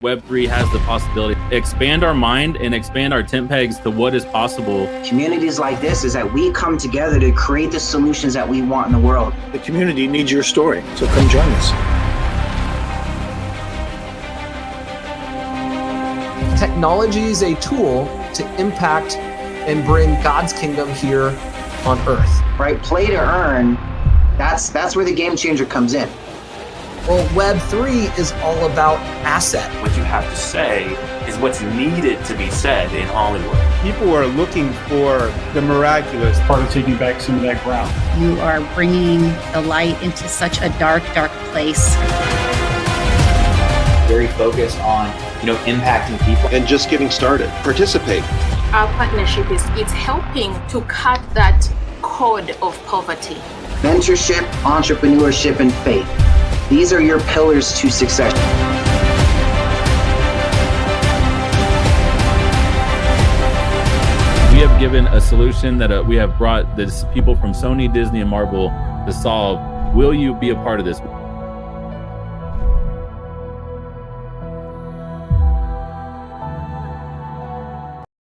Web3 has the possibility to expand our mind and expand our tent pegs to what is possible. Communities like this is that we come together to create the solutions that we want in the world. The community needs your story, so come join us. Technology is a tool to impact and bring God's kingdom here on earth. Right? Play to earn, that's where the game changer comes in. Well, Web3 is all about asset. What you have to say is what's needed to be said in Hollywood. People are looking for the miraculous. Part of taking back some of that ground. You are bringing the light into such a dark, dark place. Very focused on, impacting people. And just getting started. Participate. Our partnership it's helping to cut that code of poverty. Mentorship, entrepreneurship, and faith. These are your pillars to success. We have given a solution that we have brought this people from Sony, Disney, and Marvel to solve. Will you be a part of this?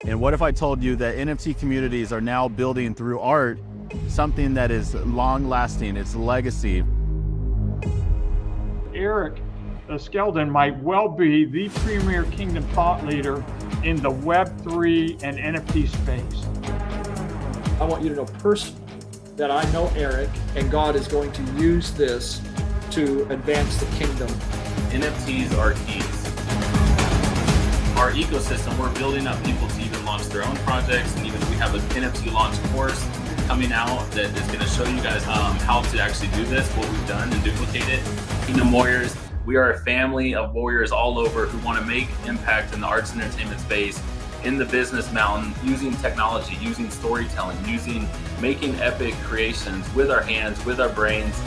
And what if I told you that NFT communities are now building through art something that is long-lasting, it's legacy? Eric Skeldon might well be the premier kingdom thought leader in the Web3 and NFT space. I want you to know personally that I know Eric, and God is going to use this to advance the kingdom. NFTs are keys. Our ecosystem, we're building up people to even launch their own projects, and even we have an NFT launch course coming out that is going to show you guys how to actually do this, what we've done, and duplicate it. Kingdom Warriors, we are a family of warriors all over who want to make impact in the arts and entertainment space, in the business mountain, using technology, using storytelling, making epic creations with our hands, with our brains.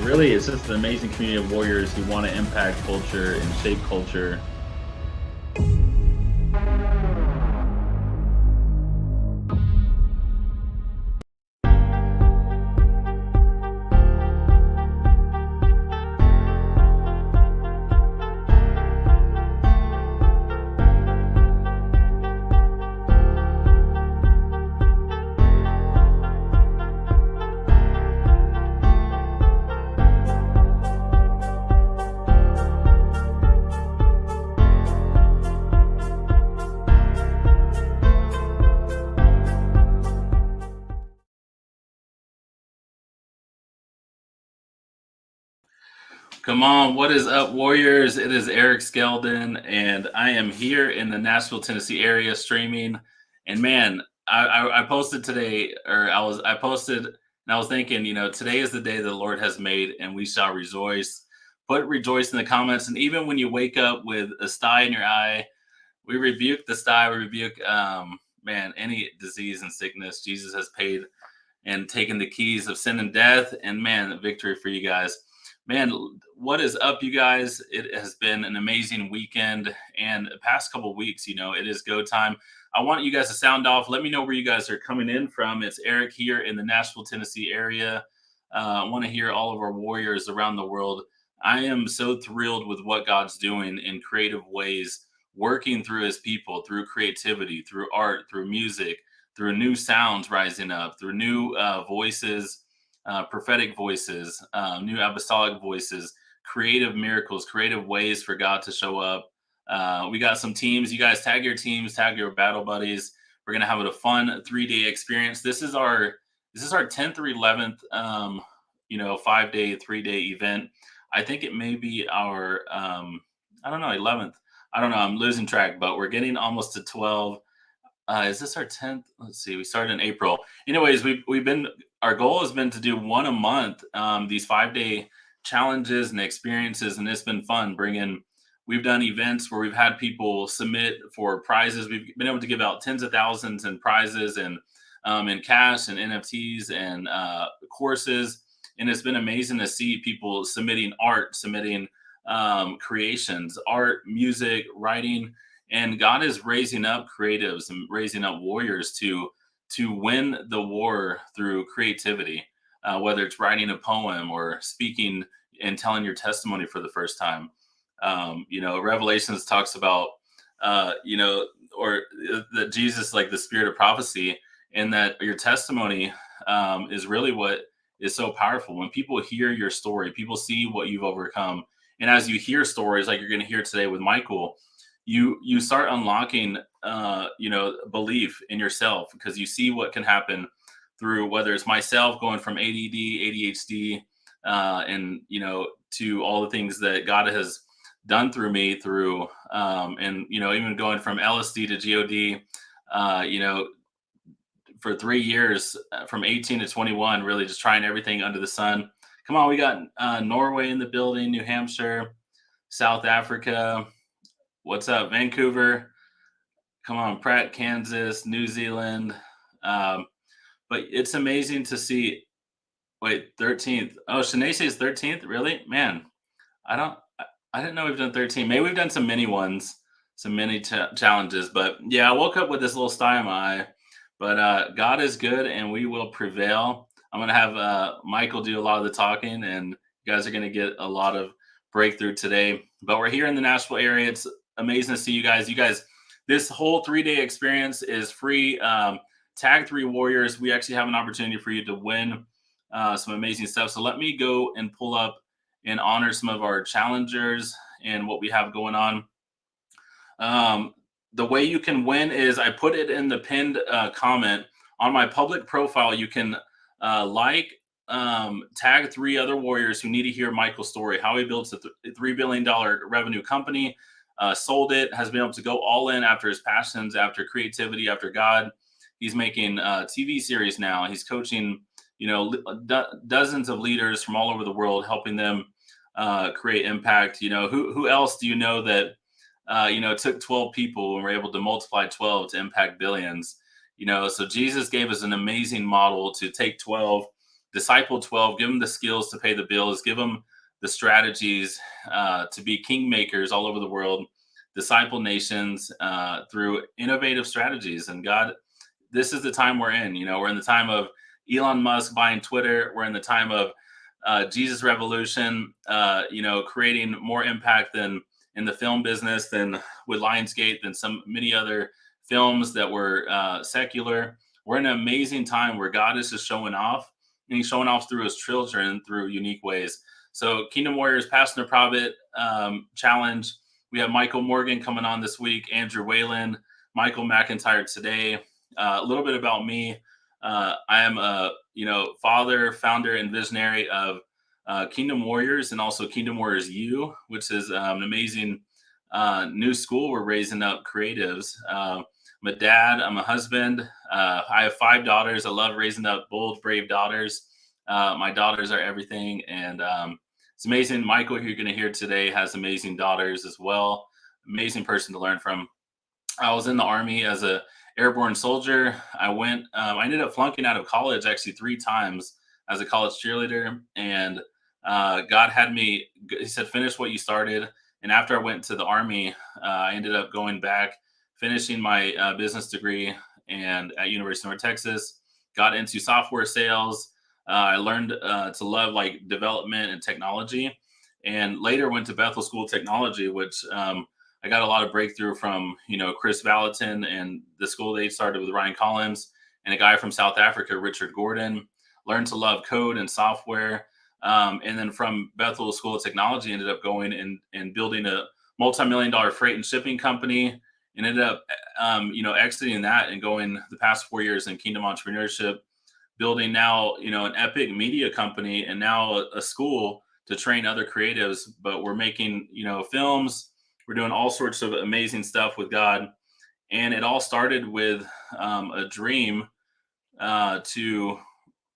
Really, it's just an amazing community of warriors who want to impact culture and shape culture. Come on, what is up, Warriors? It is Eric Skeldon, and I am here in the Nashville, Tennessee area streaming. And man, I posted today, I posted, and I was thinking, today is the day the Lord has made, and we shall rejoice. Put rejoice in the comments, and even when you wake up with a sty in your eye, we rebuke the sty. We rebuke, any disease and sickness. Jesus has paid and taken the keys of sin and death, and man, victory for you guys. Man, what is up, you guys? It has been an amazing weekend, and the past couple of weeks, it is go time. I want you guys to sound off. Let me know where you guys are coming in from. It's Eric here in the Nashville, Tennessee area. I want to hear all of our warriors around the world. I am so thrilled with what God's doing in creative ways, working through his people, through creativity, through art, through music, through new sounds rising up, through new voices, prophetic voices, new apostolic voices, creative miracles, creative ways for God to show up. We got some teams. You guys tag your teams, tag your battle buddies. We're gonna have a fun 3-day experience. This is our 10th or 11th, 5-day, 3-day event. I think it may be our 11th. I don't know. I'm losing track, but we're getting almost to 12. Is this our 10th? Let's see. We started in April. Anyways, our goal has been to do one a month, these 5-day challenges and experiences, and it's been fun. We've done events where we've had people submit for prizes. We've been able to give out tens of thousands in prizes and in cash and NFTs and courses, and it's been amazing to see people submitting art, submitting creations, art, music, writing, and God is raising up creatives and raising up warriors to win the war through creativity, whether it's writing a poem or speaking and telling your testimony for the first time. Revelations talks about, or that Jesus, like the spirit of prophecy, and that your testimony is really what is so powerful. When people hear your story, people see what you've overcome. And as you hear stories like you're going to hear today with Michael, you start unlocking, belief in yourself, because you see what can happen through, whether it's myself going from ADD, ADHD, and to all the things that God has done through me through, and even going from LSD to God, for 3 years, from 18 to 21, really just trying everything under the sun. Come on, we got Norway in the building, New Hampshire, South Africa. What's up, Vancouver? Come on, Pratt, Kansas, New Zealand. But it's amazing to see. Wait, 13th. Oh, Shanae says 13th. Really, man. I didn't know we've done 13. Maybe we've done some mini ones, some mini challenges. But yeah, I woke up with this little sty in my eye. But God is good, and we will prevail. I'm gonna have Michael do a lot of the talking, and you guys are gonna get a lot of breakthrough today. But we're here in the Nashville area. It's amazing to see you guys. This whole 3-day experience is free. Tag 3 Warriors. We actually have an opportunity for you to win some amazing stuff. So let me go and pull up and honor some of our challengers and what we have going on. The way you can win is I put it in the pinned comment on my public profile. You can tag 3 other warriors who need to hear Michael's story, how he built a $3 billion revenue company, sold it, has been able to go all in after his passions, after creativity, after God. He's making TV series now. He's coaching, dozens of leaders from all over the world, helping them create impact. Who else do you know that, it took 12 people and we're able to multiply 12 to impact billions? So Jesus gave us an amazing model to take 12, disciple 12, give them the skills to pay the bills, give them the strategies to be kingmakers all over the world, disciple nations through innovative strategies. And God, this is the time we're in. We're in the time of Elon Musk buying Twitter. We're in the time of Jesus Revolution, creating more impact than in the film business, than with Lionsgate, than many other films that were secular. We're in an amazing time where God is just showing off, and he's showing off through his children through unique ways. So Kingdom Warriors Pastor Prophet Challenge. We have Michael Morgan coming on this week, Andrew Whalen, Michael Mcintyre today. A little bit about me. I am a father, founder, and visionary of Kingdom Warriors, and also Kingdom Warriors U, which is an amazing new school. We're raising up creatives. I'm a dad. I'm a husband. I have 5 daughters. I love raising up bold, brave daughters. My daughters are everything, and it's amazing. Michael, who you're going to hear today, has amazing daughters as well. Amazing person to learn from. I was in the Army as a airborne soldier. I ended up flunking out of college actually 3 times as a college cheerleader. And God had me, he said, finish what you started. And after I went to the Army, I ended up going back, finishing my business degree and at University of North Texas, got into software sales. I learned to love like development and technology, and later went to Bethel School of Technology, which I got a lot of breakthrough from, Chris Valentin and the school they started with Ryan Collins and a guy from South Africa, Richard Gordon. Learned to love code and software. And then from Bethel School of Technology, ended up going and building a multi-million-dollar freight and shipping company, and ended up, exiting that and going the past 4 years in kingdom entrepreneurship, building now, an epic media company, and now a school to train other creatives. But we're making, films. We're doing all sorts of amazing stuff with God. And it all started with a dream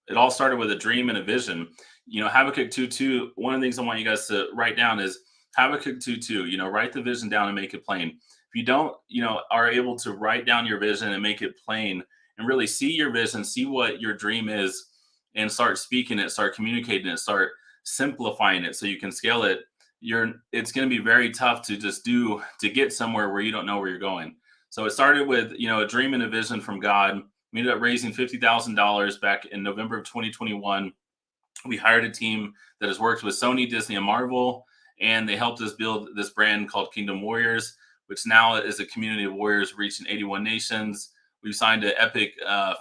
it all started with a dream and a vision. Habakkuk 2:2, one of the things I want you guys to write down is Habakkuk 2:2, write the vision down and make it plain. If you don't, are able to write down your vision and make it plain and really see your vision, see what your dream is, and start speaking it, start communicating it, start simplifying it so you can scale it, it's going to be very tough to get somewhere where you don't know where you're going. So it started with, a dream and a vision from God. We ended up raising $50,000 back in November of 2021. We hired a team that has worked with Sony, Disney, and Marvel. and they helped us build this brand called Kingdom Warriors, which now is a community of warriors reaching 81 nations. We've signed an epic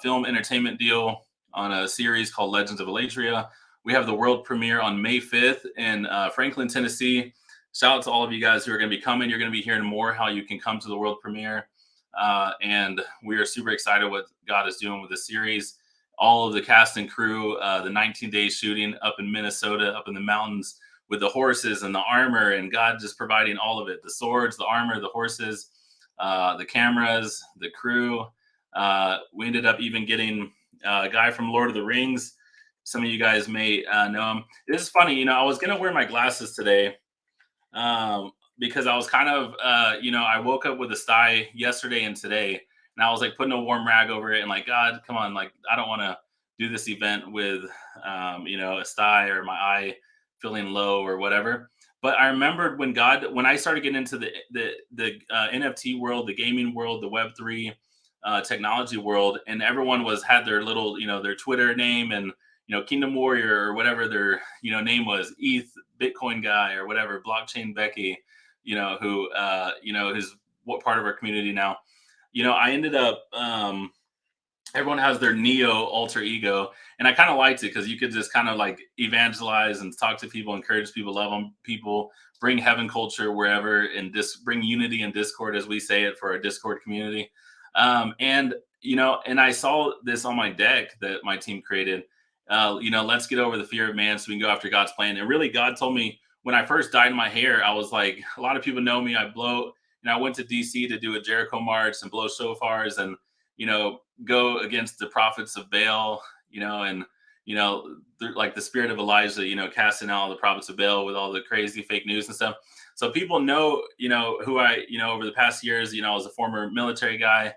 film entertainment deal on a series called Legends of Elatria. We have the world premiere on May 5th in Franklin, Tennessee. Shout out to all of you guys who are going to be coming. You're going to be hearing more how you can come to the world premiere. And we are super excited what God is doing with the series. All of the cast and crew, the 19-day shooting up in Minnesota, up in the mountains with the horses and the armor, and God just providing all of it, the swords, the armor, the horses, the cameras, the crew. We ended up even getting a guy from Lord of the Rings. Some of you guys may know him. This is funny, I was going to wear my glasses today because I was kind of, I woke up with a sty yesterday and today, and I was like putting a warm rag over it and like, God, come on, like, I don't want to do this event with, a sty or my eye feeling low or whatever. But I remembered when I started getting into the NFT world, the gaming world, the Web3 technology world, and everyone had their little, their Twitter name and, Kingdom Warrior or whatever their, name was, ETH Bitcoin guy or whatever, Blockchain Becky, who, is what part of our community now. I ended up, everyone has their Neo alter ego, and I kind of liked it because you could just kind of like evangelize and talk to people, encourage people, love on people, bring heaven culture wherever, and bring unity and discord, as we say it, for our Discord community. And I saw this on my deck that my team created. Let's get over the fear of man so we can go after God's plan. And really, God told me when I first dyed my hair, I was like, a lot of people know me. I went to DC to do a Jericho march and blow shofars and, go against the prophets of Baal, and, like the spirit of Elijah, casting out all the prophets of Baal with all the crazy fake news and stuff. So people know, who I, over the past years, I was a former military guy.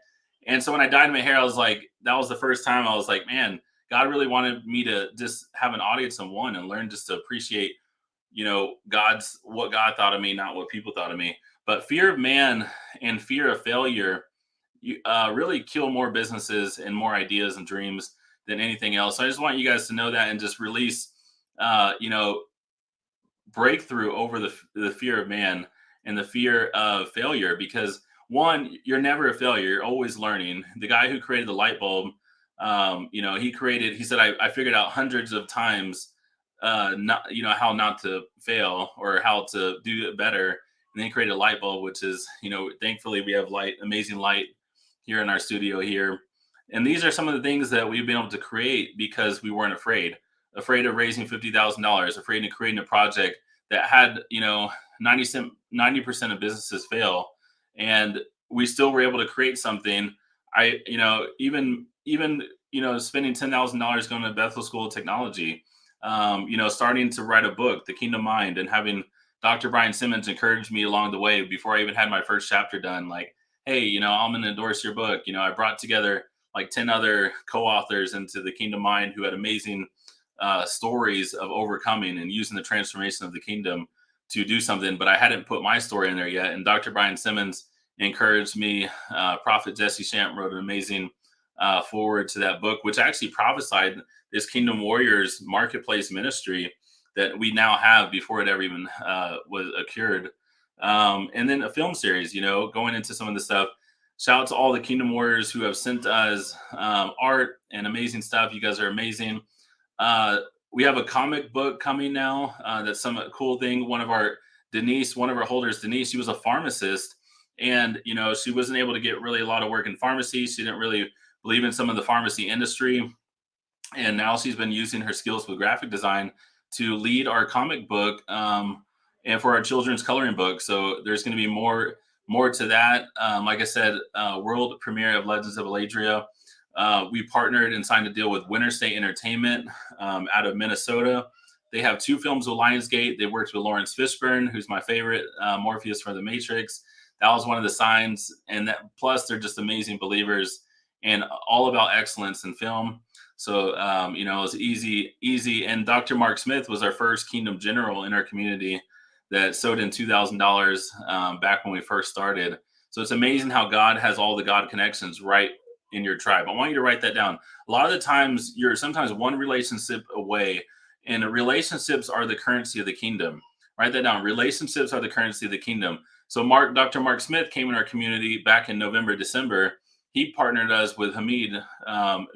And so when I dyed my hair, I was like, that was the first time I was like, man, God really wanted me to just have an audience of one and learn just to appreciate, what God thought of me, not what people thought of me. But fear of man and fear of failure really kill more businesses and more ideas and dreams than anything else. So I just want you guys to know that and just release, breakthrough over the fear of man and the fear of failure, because one, you're never a failure. You're always learning. The guy who created the light bulb, he said, I figured out hundreds of times, how not to fail or how to do it better. And then he created a light bulb, which is, thankfully we have amazing light here in our studio here. And these are some of the things that we've been able to create because we weren't afraid of raising $50,000, afraid of creating a project that had, 90% of businesses fail. And we still were able to create something. Even spending $10,000 going to Bethel School of Technology, starting to write a book, The Kingdom Mind, and having Dr. Brian Simmons encourage me along the way before I even had my first chapter done. Like, hey, I'm going to endorse your book. I brought together like 10 other co-authors into The Kingdom Mind who had amazing stories of overcoming and using the transformation of the kingdom to do something, but I hadn't put my story in there yet. And Dr. Brian Simmons encouraged me. Prophet Jesse Shamp wrote an amazing forward to that book, which actually prophesied this Kingdom Warriors marketplace ministry that we now have before it ever even was occurred. And then a film series, going into some of the stuff. Shout out to all the Kingdom Warriors who have sent us art and amazing stuff. You guys are amazing. We have a comic book coming now. That's some cool thing. One of our holders, Denise, she was a pharmacist, and she wasn't able to get really a lot of work in pharmacy. She didn't really believe in some of the pharmacy industry, and now she's been using her skills with graphic design to lead our comic book and for our children's coloring book. So there's going to be more to that. Like I said, world premiere of Legends of Elatria. We partnered and signed a deal with Winter State Entertainment out of Minnesota. They have 2 films with Lionsgate. They worked with Lawrence Fishburne, who's my favorite, Morpheus for The Matrix. That was one of the signs. And plus, they're just amazing believers and all about excellence in film. So, it was easy. And Dr. Mark Smith was our first Kingdom General in our community that sewed in $2,000 back when we first started. So it's amazing how God has all the God connections right in your tribe. I want you to write that down. A lot of the times you're sometimes one relationship away, and relationships are the currency of the kingdom, Write that down. Relationships are the currency of the kingdom. So Dr. Mark Smith came in our community back in November, December. He partnered us with Hamid,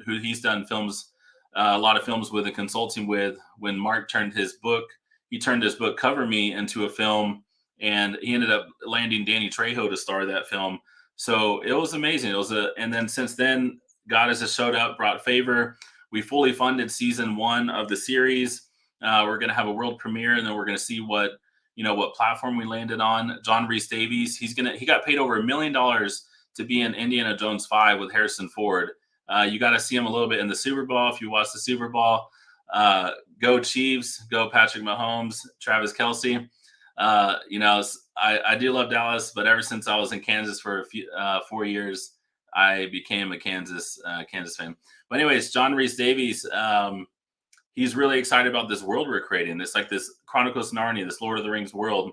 who he's done films, a lot of films with and consulting with. When Mark turned his book Cover Me into a film, and he ended up landing Danny Trejo to star that film. So it was amazing. And then since then, God has just showed up, brought favor. We fully funded season 1 of the series. We're going to have a world premiere, and then we're going to see what platform we landed on. John Rhys Davies, he got paid over $1 million to be in Indiana Jones 5 with Harrison Ford. You got to see him a little bit in the Super Bowl. If you watch the Super Bowl, go Chiefs, go Patrick Mahomes, Travis Kelce. I do love Dallas, but ever since I was in Kansas for 4 years, I became a Kansas fan. But anyways, John Rhys Davies, he's really excited about this world we're creating. It's like this Chronicles of Narnia, this Lord of the Rings world.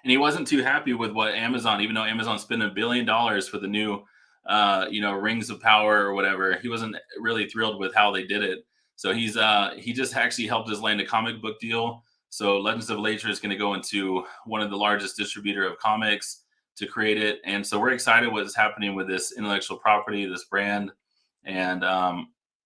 And he wasn't too happy with what Amazon, even though Amazon spent $1 billion for the new, Rings of Power or whatever, he wasn't really thrilled with how they did it. So he just actually helped us land a comic book deal. So Legends of Later is going to go into one of the largest distributor of comics to create it. And so we're excited what's happening with this intellectual property, this brand, and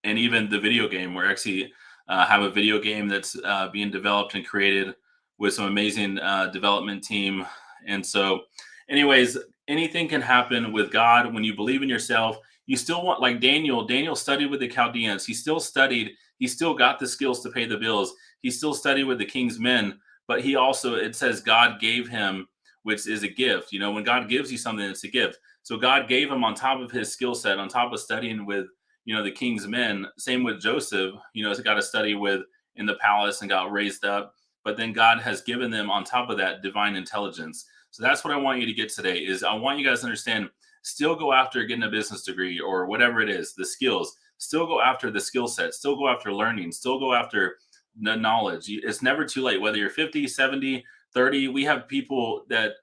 even the video game. We're actually have a video game that's being developed and created with some amazing development team. And so anyways, anything can happen with God when you believe in yourself. You still want, like Daniel studied with the Chaldeans. He still studied. He still got the skills to pay the bills. He still studied with the king's men, but he also, it says God gave him, which is a gift. When God gives you something, it's a gift. So God gave him on top of his skill set, on top of studying with, the king's men. Same with Joseph, he's got to study with in the palace and got raised up. But then God has given them on top of that divine intelligence. So that's what I want you to get today is I want you guys to understand, still go after getting a business degree or whatever it is, the skills, still go after the skill set, still go after learning, still go after the knowledge. It's never too late, whether you're 50, 70, 30. We have people that,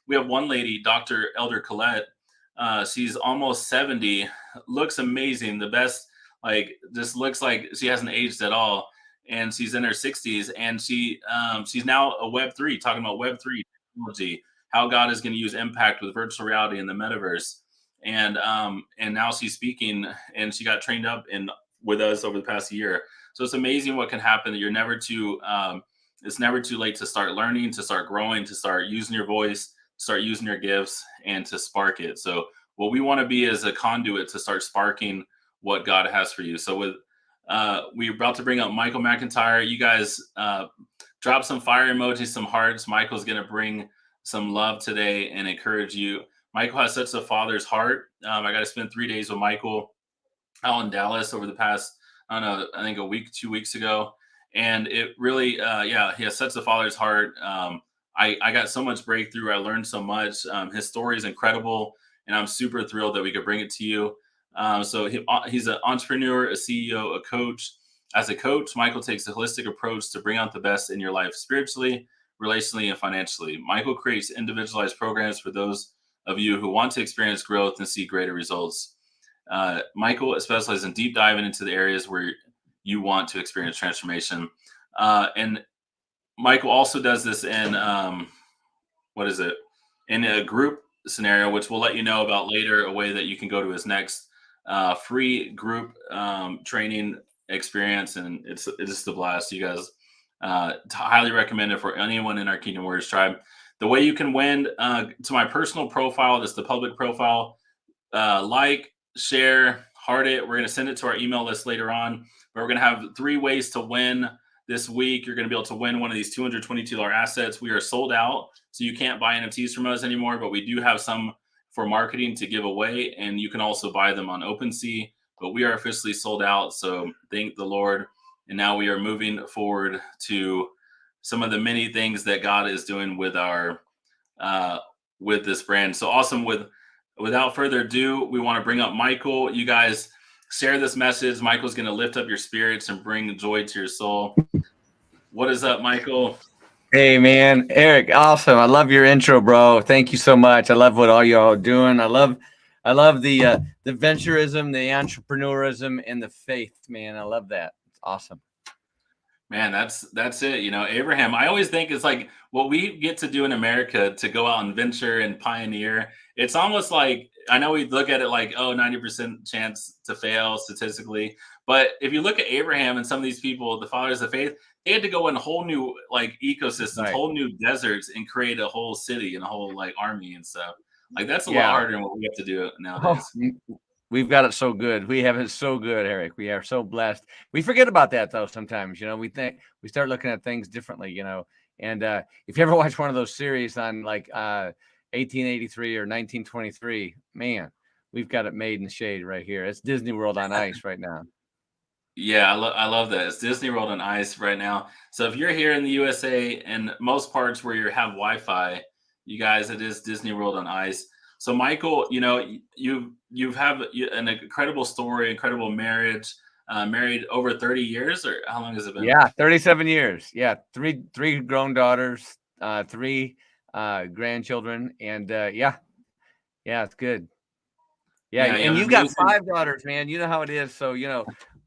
we have one lady, Dr. Elder Colette. She's almost 70, looks amazing. The best, just looks like she hasn't aged at all. And she's in her 60s, and she's now a Web3, talking about Web3 technology, how God is going to use impact with virtual reality in the metaverse. And now she's speaking, and she got trained up with us over the past year. So it's amazing what can happen. That you're never too, it's never too late to start learning, to start growing, to start using your voice, start using your gifts, and to spark it. So what we want to be is a conduit to start sparking what God has for you. So we're about to bring up Michael Mcintyre. You guys drop some fire emojis, some hearts. Michael's going to bring some love today and encourage you. Michael has such a father's heart. I got to spend 3 days with Michael out in Dallas over the past, I don't know, I think a week, 2 weeks ago. And it really, he has such a father's heart. I got so much breakthrough. I learned so much. His story is incredible, and I'm super thrilled that we could bring it to you. So he's an entrepreneur, a CEO, a coach. As a coach, Michael takes a holistic approach to bring out the best in your life spiritually, relationally, and financially. Michael creates individualized programs for those of you who want to experience growth and see greater results. Michael specializes in deep diving into the areas where you want to experience transformation. And Michael also does this in, in a group scenario, which we'll let you know about later, a way that you can go to his next free group training experience. And it's just a blast. You guys, highly recommend it for anyone in our Kingdom Warriors tribe. The way you can win, to my personal profile, that's the public profile, like, share, heart it. We're going to send it to our email list later on. But we're going to have 3 ways to win this week. You're going to be able to win one of these $222 assets. We are sold out, so you can't buy NFTs from us anymore, but we do have some for marketing to give away, and you can also buy them on OpenSea, but we are officially sold out, so thank the Lord. And now we are moving forward to some of the many things that God is doing with our with this brand. So awesome. Without further ado, we want to bring up Michael. You guys share this message. Michael's going to lift up your spirits and bring joy to your soul. What is up, Michael? Hey, man. Eric, awesome. I love your intro, bro. Thank you so much. I love what all y'all are doing. I love the venturism, the entrepreneurism, and the faith, man. I love that. It's awesome. Man, that's it. You know, Abraham, I always think it's like what we get to do in America to go out and venture and pioneer. It's almost like I know we look at it like, oh, 90% chance to fail statistically. But if you look at Abraham and some of these people, the fathers of faith, they had to go in whole new like ecosystems, Right. whole new deserts and create a whole city and a whole like army and stuff. Like that's a lot Yeah. harder than what we have to do Oh, nowadays. we've got it so good. We have it so good, Eric. We are so blessed. We forget about that though sometimes. We start looking at things differently. And if you ever watch one of those series on like 1883 or 1923, man, we've got it made in the shade right here. It's Disney World on ice right now. Yeah, I love that. It's Disney World on Ice right now. So if you're here in the USA and most parts where you have Wi-Fi, you guys, it is Disney World on Ice. So Michael, you have an incredible story, incredible marriage, married over 30 years, or how long has it been? Yeah, 37 years. Yeah, three grown daughters, three grandchildren, and yeah, it's good. Yeah, Yeah, you and have you an got amazing. 5 daughters, man. You know how it is. So,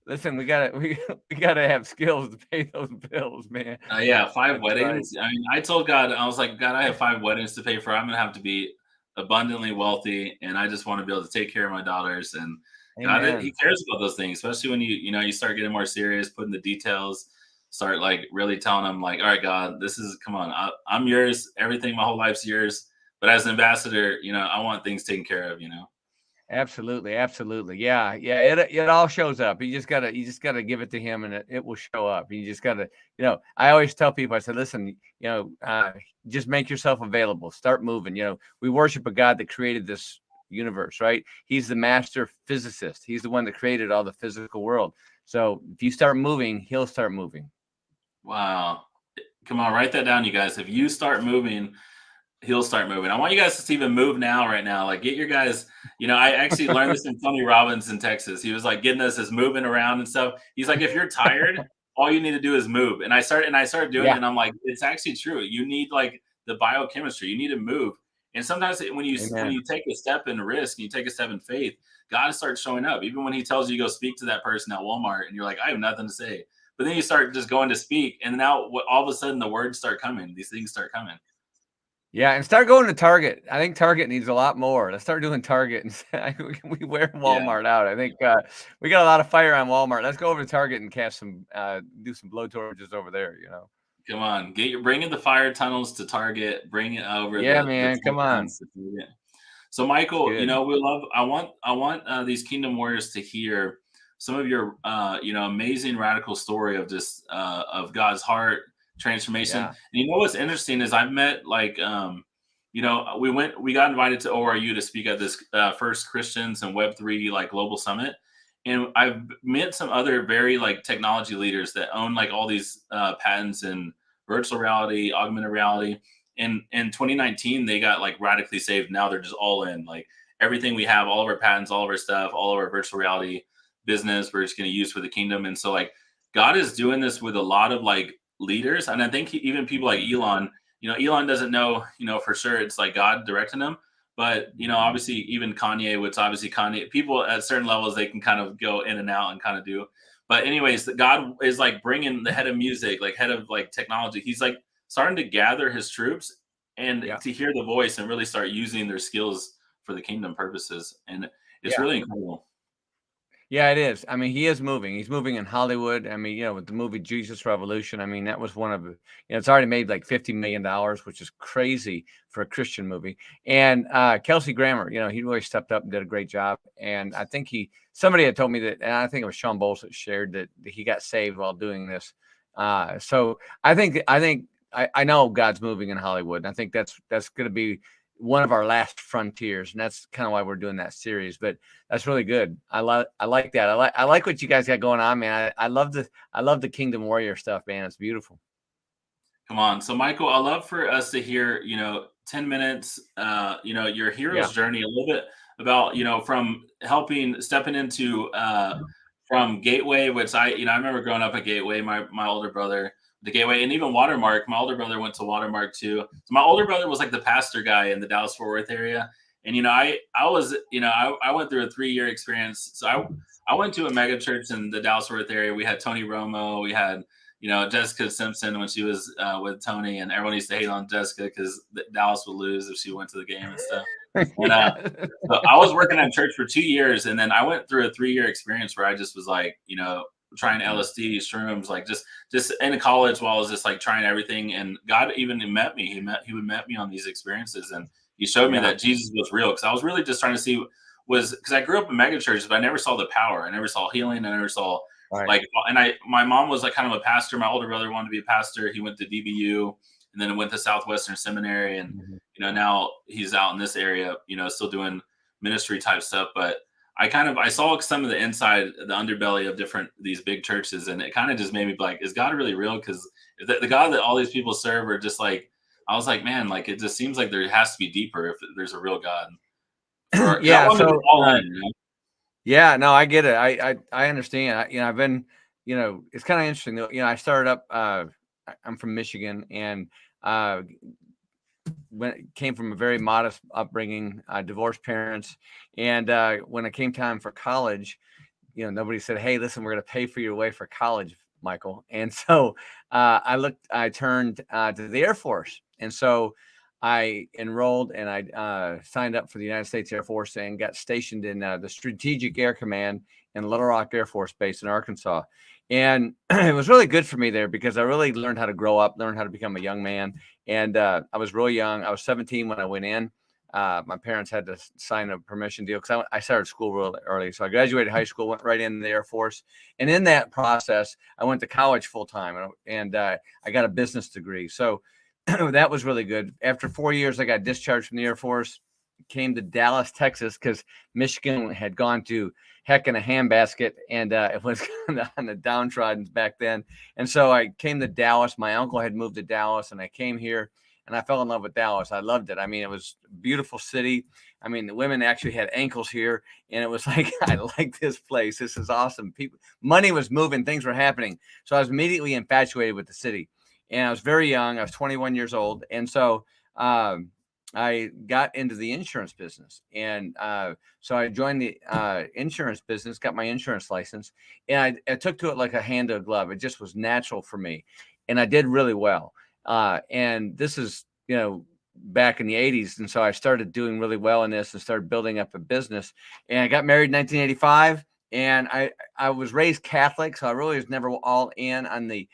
listen, we gotta have skills to pay those bills, man. Yeah, 5 That's right. weddings. I mean, I told God, I was like, God, I have 5 weddings to pay for. I'm gonna have to be abundantly wealthy, and I just want to be able to take care of my daughters. And God, He Amen. cares about those things, especially when you start getting more serious, putting the details, start like really telling them, like, all right, God, this is come on, I'm yours. Everything, my whole life's yours. But as an ambassador, I want things taken care of. Absolutely, absolutely. Yeah, yeah. It all shows up. You just gotta give it to him, and it will show up. You just gotta, I always tell people, I said, listen, just make yourself available. Start moving. We worship a God that created this universe, right? He's the master physicist. He's the one that created all the physical world. So if you start moving, he'll start moving. Wow. Come on, write that down, you guys. If you start moving, he'll start moving. I want you guys to even move now, right now. Like, get your guys. I actually learned this from Tony Robbins in Texas. He was like getting us as moving around and stuff. He's like, if you're tired, all you need to do is move. And I started doing it, Yeah. and I'm like, it's actually true. You need like the biochemistry. You need to move. And sometimes when Amen. you take a step in risk, and you take a step in faith, God starts showing up. Even when He tells you to go speak to that person at Walmart, and you're like, I have nothing to say. But then you start just going to speak, and now all of a sudden the words start coming. These things start coming. Yeah, and start going to Target. I think Target needs a lot more. Let's start doing Target, and we wear Yeah. Walmart out. I think we got a lot of fire on Walmart. Let's go over to Target and cast some, do some blowtorches over there. Come on, bring in the fire tunnels to Target. Bring it over Yeah, the man, truck come on. runs to Target. So, It's Michael, good. we love. I want these Kingdom Warriors to hear some of your amazing radical story of just of God's heart transformation. Yeah. And what's interesting is I've met like we got invited to ORU to speak at this first Christians and Web3 like global summit. And I've met some other very like technology leaders that own like all these patents in virtual reality, augmented reality. And in 2019, they got like radically saved. Now they're just all in. Like everything we have, all of our patents, all of our stuff, all of our virtual reality business, we're just going to use for the kingdom. And so like God is doing this with a lot of like leaders, and I think even people like Elon. Elon doesn't know, for sure it's like God directing him. But obviously, even Kanye, which obviously Kanye, people at certain levels they can kind of go in and out and kind of do. But anyways, God is like bringing the head of music, like head of like technology. He's like starting to gather his troops and Yeah. to hear the voice and really start using their skills for the kingdom purposes. And it's Yeah. really incredible. Yeah, it is. I mean, he is moving. He's moving in Hollywood. I mean, with the movie Jesus Revolution, I mean, that was one of it's already made like $50 million, which is crazy for a Christian movie. And Kelsey Grammer, he really stepped up and did a great job. And I think somebody had told me that, and I think it was Sean Bowles that shared that he got saved while doing this. So I know God's moving in Hollywood. And I think that's going to be one of our last frontiers, and that's kind of why we're doing that series. But that's really good. I like that. I like what you guys got going on, man. I love the Kingdom Warrior stuff, man. It's beautiful. Come on. So Michael, I'd love for us to hear, 10 minutes, your hero's journey a little bit about, from stepping into from Gateway, which I remember growing up at Gateway, my older brother, the Gateway, and even Watermark. My older brother went to Watermark too. So my older brother was like the pastor guy in the Dallas Fort Worth area. And I was, I went through a 3-year experience. So I went to a mega church in the Dallas Fort Worth area. We had Tony Romo, we had Jessica Simpson when she was with Tony, and everyone used to hate on Jessica because Dallas would lose if she went to the game and stuff. And so I was working at church for 2 years, and then I went through a 3-year experience where I just was like, trying LSD, shrooms, like just in college while I was just like trying everything. And God even met me. He would met me on these experiences, and he showed me that Jesus was real. Because I was really just trying to see because I grew up in mega churches, but I never saw the power. I never saw healing. I never saw my mom was like kind of a pastor. My older brother wanted to be a pastor. He went to DBU and then went to Southwestern Seminary, and now he's out in this area, still doing ministry type stuff. But I saw some of the inside, the underbelly of these big churches, and it kind of just made me like, is God really real? Because the God that all these people serve are just like, I was like, man, like it just seems like there has to be deeper if there's a real God. Yeah. So yeah, no, I get it. I understand. I've been, it's kind of interesting. I started up. I'm from Michigan, and came from a very modest upbringing, divorced parents, and when it came time for college, nobody said, "Hey, listen, we're going to pay for your way for college, Michael." And so I turned to the Air Force, and so I enrolled and I signed up for the United States Air Force and got stationed in the Strategic Air Command in Little Rock Air Force Base in Arkansas. And it was really good for me there because I really learned how to grow up, learned how to become a young man. And I was real young. I was 17 when I went in. My parents had to sign a permission deal because I started school real early. So I graduated high school, went right into the Air Force. And in that process, I went to college full time and I got a business degree. So that was really good. After 4 years, I got discharged from the Air Force, came to Dallas, Texas, because Michigan had gone to heck in a handbasket, and it was kind of on the downtrodden back then. And so I came to Dallas. My uncle had moved to Dallas, and I came here, and I fell in love with Dallas. I loved it. I mean, it was a beautiful city. I mean, the women actually had ankles here, and it was like, I like this place. This is awesome. Money was moving. Things were happening. So I was immediately infatuated with the city. And I was very young. I was 21 years old. And so I got into the insurance business. And so I joined the insurance business, got my insurance license. And I took to it like a hand to a glove. It just was natural for me. And I did really well. And this is, back in the 80s. And so I started doing really well in this and started building up a business. And I got married in 1985. And I was raised Catholic. So I really was never all in on the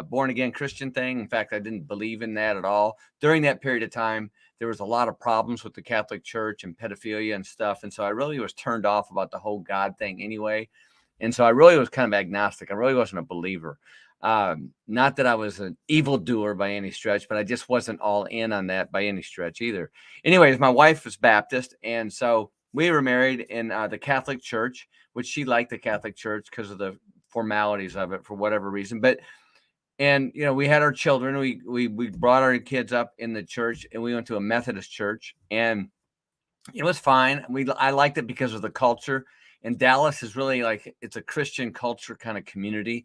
born again Christian thing. In fact, I didn't believe in that at all. During that period of time, there was a lot of problems with the Catholic Church and pedophilia and stuff. And so I really was turned off about the whole God thing anyway. And so I really was kind of agnostic. I really wasn't a believer. Not that I was an evildoer by any stretch, but I just wasn't all in on that by any stretch either. Anyways, my wife was Baptist. And so we were married in the Catholic Church, which she liked the Catholic Church because of the formalities of it for whatever reason. And we had our children. We brought our kids up in the church, and we went to a Methodist church, and it was fine. I liked it because of the culture. And Dallas is really like, it's a Christian culture kind of community.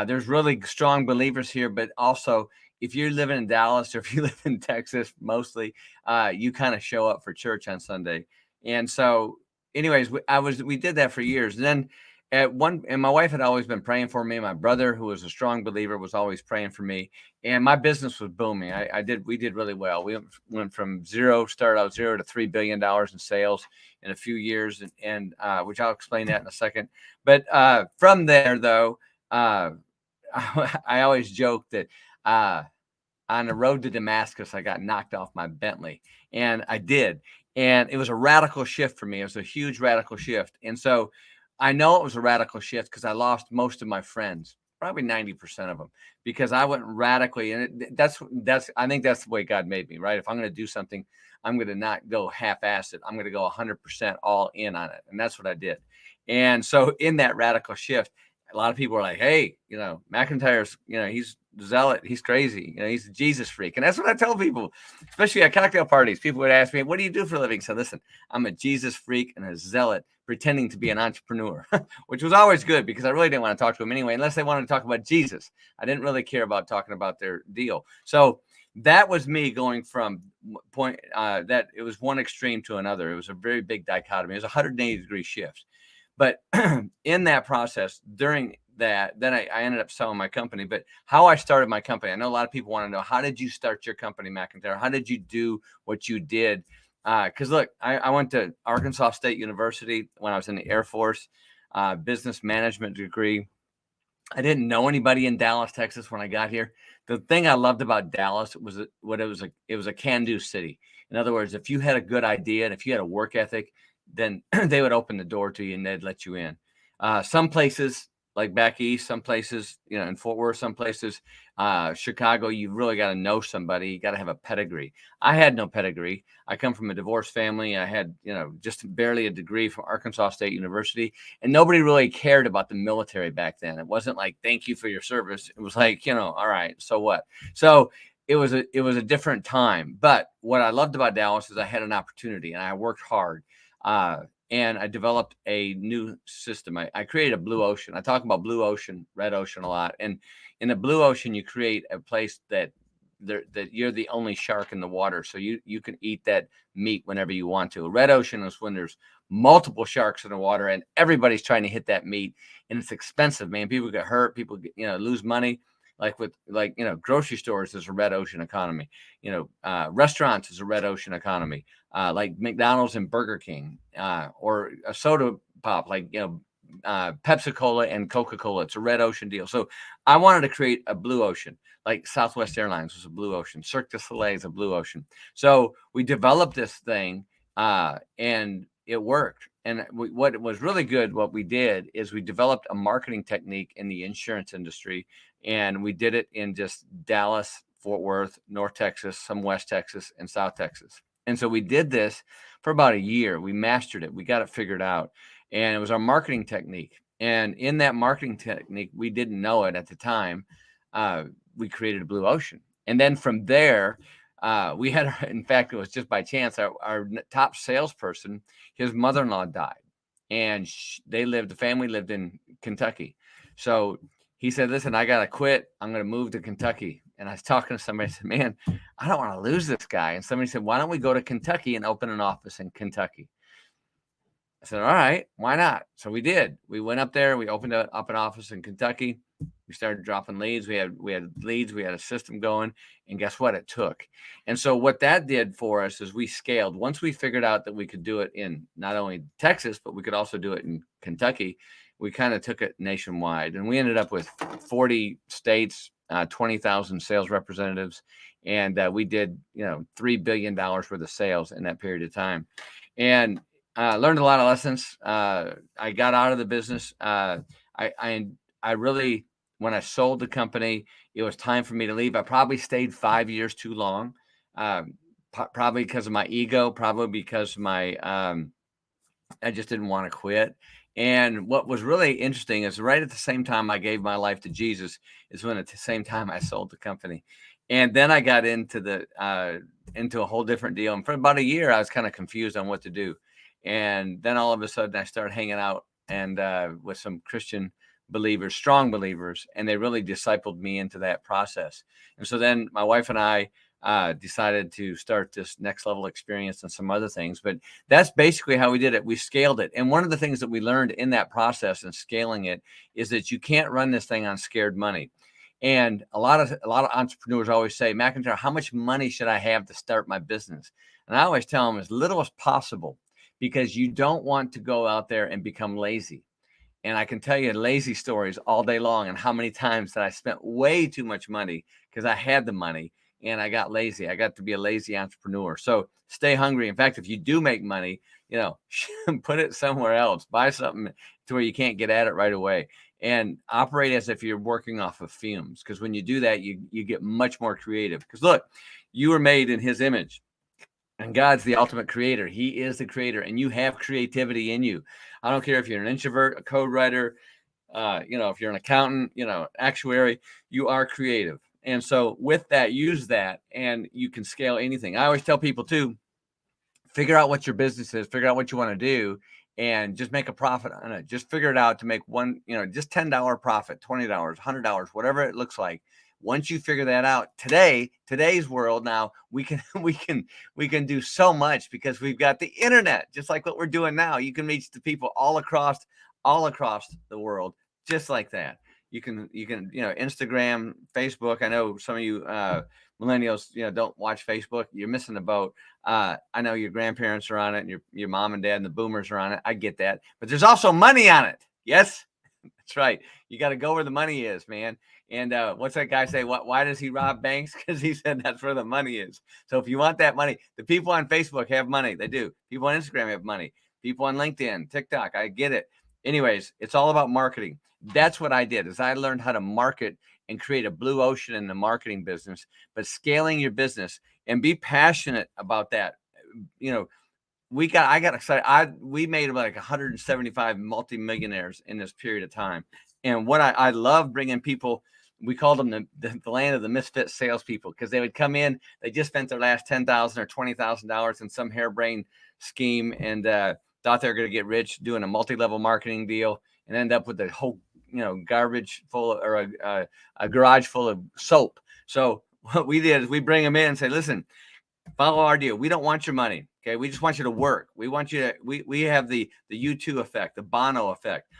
There's really strong believers here, but also if you're living in Dallas or if you live in Texas, mostly, you kind of show up for church on Sunday. And so, anyways, we did that for years. And then and my wife had always been praying for me. My brother, who was a strong believer, was always praying for me. And my business was booming. We did really well. We went from started out zero to $3 billion in sales in a few years, and which I'll explain that in a second. But from there, though, I always joke that on the road to Damascus, I got knocked off my Bentley, and I did. And it was a radical shift for me. It was a huge radical shift. And so I know it was a radical shift because I lost most of my friends, probably 90% of them, because I went radically. And I think that's the way God made me, right? If I'm going to do something, I'm going to not go half-assed it. I'm going to go 100% all in on it. And that's what I did. And so in that radical shift, a lot of people are like, hey, Mcintyre's, he's zealot. He's crazy. He's a Jesus freak. And that's what I tell people, especially at cocktail parties. People would ask me, what do you do for a living? So listen, I'm a Jesus freak and a zealot pretending to be an entrepreneur, which was always good because I really didn't want to talk to them anyway, unless they wanted to talk about Jesus. I didn't really care about talking about their deal. So that was me going from point that it was one extreme to another. It was a very big dichotomy. It was a 180-degree shift. But in that process, during that, then I ended up selling my company. But how I started my company, I know a lot of people want to know, how did you start your company, Mcintyre? How did you do what you did? Because look, I went to Arkansas State University when I was in the Air Force, business management degree. I didn't know anybody in Dallas, Texas when I got here. The thing I loved about Dallas was it was a can-do city. In other words, if you had a good idea and if you had a work ethic, then they would open the door to you and they'd let you in. Some places like back east, some places, in Fort Worth, some places, Chicago, you really got to know somebody. You got to have a pedigree. I had no pedigree. I come from a divorced family. I had, just barely a degree from Arkansas State University, and nobody really cared about the military back then. It wasn't like, thank you for your service. It was like, all right, so what? So it was a different time. But what I loved about Dallas is I had an opportunity and I worked hard. And I developed a new system. I created a blue ocean. I talk about blue ocean, red ocean a lot. And in the blue ocean, you create a place that you're the only shark in the water. So you can eat that meat whenever you want to. A red ocean is when there's multiple sharks in the water and everybody's trying to hit that meat. And it's expensive, man. People get hurt. People get, lose money. Like grocery stores is a red ocean economy. Restaurants is a red ocean economy. Like McDonald's and Burger King, or a soda pop, like Pepsi-Cola and Coca-Cola. It's a red ocean deal. So I wanted to create a blue ocean, like Southwest Airlines was a blue ocean. Cirque du Soleil is a blue ocean. So we developed this thing, and it worked. And what was really good, what we did is we developed a marketing technique in the insurance industry, and we did it in just Dallas, Fort Worth, North Texas, some West Texas, and South Texas. And so we did this for about a year. We mastered it. We got it figured out. And it was our marketing technique. And in that marketing technique, we didn't know it at the time. We created a blue ocean. And then from there, we had, in fact, it was just by chance, our top salesperson, his mother-in-law died. And the family lived in Kentucky. So he said, listen, I got to quit. I'm going to move to Kentucky. And I was talking to somebody, I said, man, I don't want to lose this guy. And somebody said, why don't we go to Kentucky and open an office in Kentucky? I said, all right, why not? So we did. We went up there. We opened up an office in Kentucky. We started dropping leads. We had leads. We had a system going. And guess what? It took. And so what that did for us is we scaled. Once we figured out that we could do it in not only Texas, but we could also do it in Kentucky, we kind of took it nationwide. And we ended up with 40 states, 20,000 sales representatives. And we did, $3 billion worth of sales in that period of time. And learned a lot of lessons. I got out of the business. I really, when I sold the company, it was time for me to leave. I probably stayed 5 years too long, probably because of my ego, probably because I just didn't want to quit. And what was really interesting is right at the same time I gave my life to Jesus is when at the same time I sold the company. And then I got into a whole different deal. And for about a year, I was kind of confused on what to do. And then all of a sudden I started hanging out and with some Christian believers, strong believers, and they really discipled me into that process. And so then my wife and I decided to start this next level experience and some other things. But that's basically how we did it. We scaled it. And one of the things that we learned in that process and scaling it is that you can't run this thing on scared money. And a lot of entrepreneurs always say, Mcintyre, how much money should I have to start my business? And I always tell them as little as possible, because you don't want to go out there and become lazy. And I can tell you lazy stories all day long and how many times that I spent way too much money because I had the money and I got lazy. I got to be a lazy entrepreneur. So stay hungry. In fact, if you do make money, put it somewhere else. Buy something to where you can't get at it right away. And operate as if you're working off of fumes. Because when you do that, you get much more creative. Because look, you were made in his image. And God's the ultimate creator. He is the creator, and you have creativity in you. I don't care if you're an introvert, a code writer, if you're an accountant, actuary, you are creative. And so with that, use that, and you can scale anything. I always tell people too, figure out what your business is, figure out what you want to do, and just make a profit on it. Just figure it out to make just $10 profit, $20, $100, whatever it looks like. Once you figure that out, today's world now, we can do so much because we've got the internet, just like what we're doing now. You can reach the people all across the world, just like that. You can Instagram, Facebook. I know some of you millennials, don't watch Facebook. You're missing the boat. I know your grandparents are on it, and your mom and dad and the boomers are on it. I get that, but there's also money on it. Yes, that's right. You got to go where the money is, man. And what's that guy say? Why does he rob banks? Because he said that's where the money is. So if you want that money, the people on Facebook have money. They do. People on Instagram have money. People on LinkedIn, TikTok. I get it. Anyways, it's all about marketing. That's what I did. Is I learned how to market and create a blue ocean in the marketing business, but scaling your business and be passionate about that. I got excited. We made like 175 multimillionaires in this period of time. And what I love bringing people, we called them the land of the misfit salespeople, because they would come in, they just spent their last $10,000 or $20,000 in some harebrained scheme and thought they were going to get rich doing a multi-level marketing deal and end up with a whole, garbage full of, or a garage full of soap. So what we did is we bring them in and say, listen, follow our deal. We don't want your money. Okay. We just want you to work. We want you to, we have the U2 effect, the Bono effect.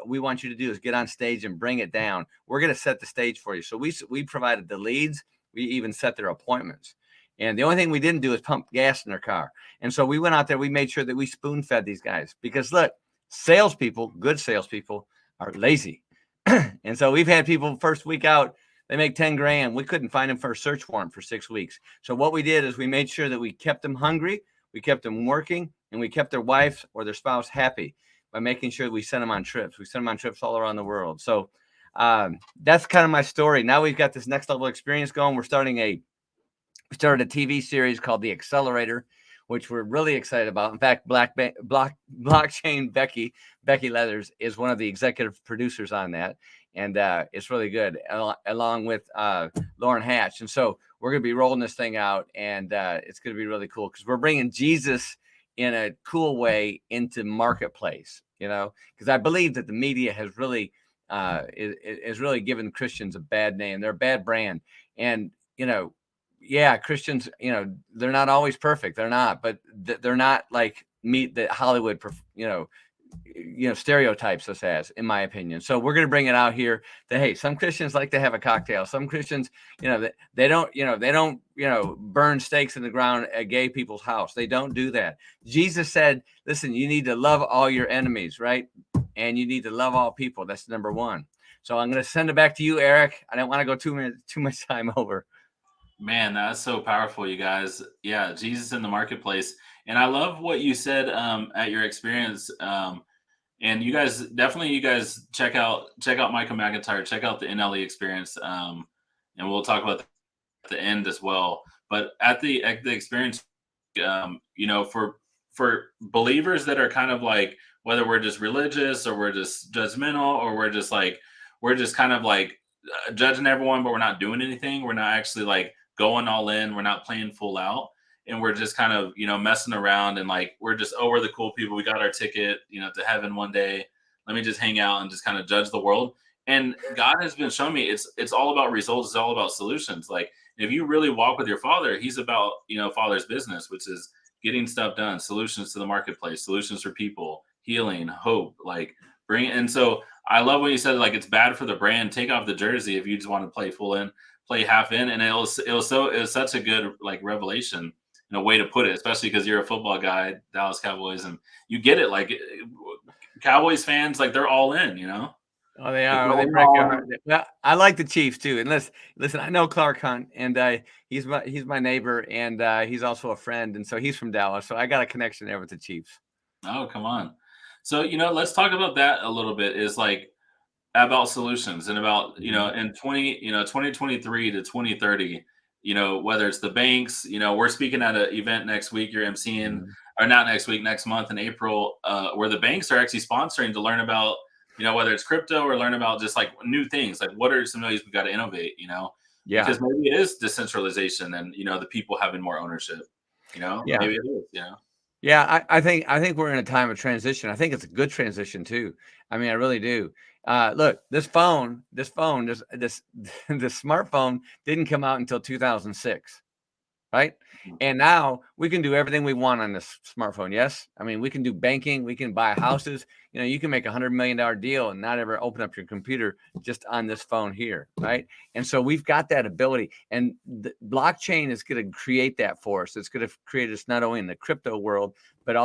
We want you to do is get on stage and bring it down. We're going to set the stage for you. So we provided the leads. We even set their appointments. And the only thing we didn't do is pump gas in their car. And so we went out there, we made sure that we spoon fed these guys, because look, salespeople, good salespeople are lazy. And so we've had people first week out, they make 10 grand. We couldn't find them for a search warrant for 6 weeks. So what we did is we made sure that we kept them hungry, we kept them working, and we kept their wife or their spouse happy by making sure we sent them on trips. We sent them on trips all around the world. So that's kind of my story. Now we've got this next level experience going. We started a TV series called The Accelerator, which we're really excited about. In fact, Blockchain Becky Leathers is one of the executive producers on that. And it's really good, along with Lauren Hatch. And so we're going to be rolling this thing out, and it's going to be really cool because we're bringing Jesus in a cool way into marketplace, because I believe that the media has really is really given Christians a bad name. They're a bad brand. And, Christians, they're not always perfect. They're not, but they're not like the Hollywood, stereotypes us as, in my opinion. So we're going to bring it out here that, hey, some Christians like to have a cocktail. Some Christians, they don't burn stakes in the ground at gay people's house. They don't do that. Jesus said, listen, you need to love all your enemies, right? And you need to love all people. That's number one. So I'm going to send it back to you, Eric. I don't want to go too much time over. Man, that's so powerful, you guys. Yeah, Jesus in the marketplace. And I love what you said at your experience. And you guys check out Michael Mcintyre, check out the NLE experience. And we'll talk about that at the end as well. But at the experience, for believers that are kind of like, whether we're just religious or we're just judgmental or we're just kind of like judging everyone, but we're not doing anything. We're not actually like going all in. We're not playing full out. And we're just kind of, messing around and like, we're the cool people. We got our ticket, to heaven one day. Let me just hang out and just kind of judge the world. And God has been showing me it's all about results. It's all about solutions. Like if you really walk with your Father, he's about, Father's business, which is getting stuff done, solutions to the marketplace, solutions for people, healing, hope, like and so I love when you said like, it's bad for the brand. Take off the jersey if you just want to play full in, play half in. And it was such a good like revelation. A way to put it, especially because you're a football guy, Dallas Cowboys, and you get it. Like Cowboys fans, like they're all in, Oh, they are. They break your heart. Well, I like the Chiefs too. And listen, I know Clark Hunt, and he's my neighbor, and he's also a friend, and so he's from Dallas. So I got a connection there with the Chiefs. Oh, come on. So let's talk about that a little bit. Is like about solutions and about in 2023 to 2030. Whether it's the banks, we're speaking at an event next week. You're emceeing, or not next week, next month in April, where the banks are actually sponsoring to learn about, whether it's crypto or learn about just like new things. Like what are some ways we got to innovate, Yeah. Because maybe it is decentralization and, the people having more ownership, Yeah. Maybe it is, Yeah, I think we're in a time of transition. I think it's a good transition too. I mean, I really do. Look, this smartphone didn't come out until 2006. right? And now we can do everything we want on this smartphone. Yes. I mean, we can do banking, we can buy houses. You know, you can make $100 million deal and not ever open up your computer just on this phone here. Right. And so we've got that ability, and the blockchain is going to create that for us. It's going to create us not only in the crypto world, but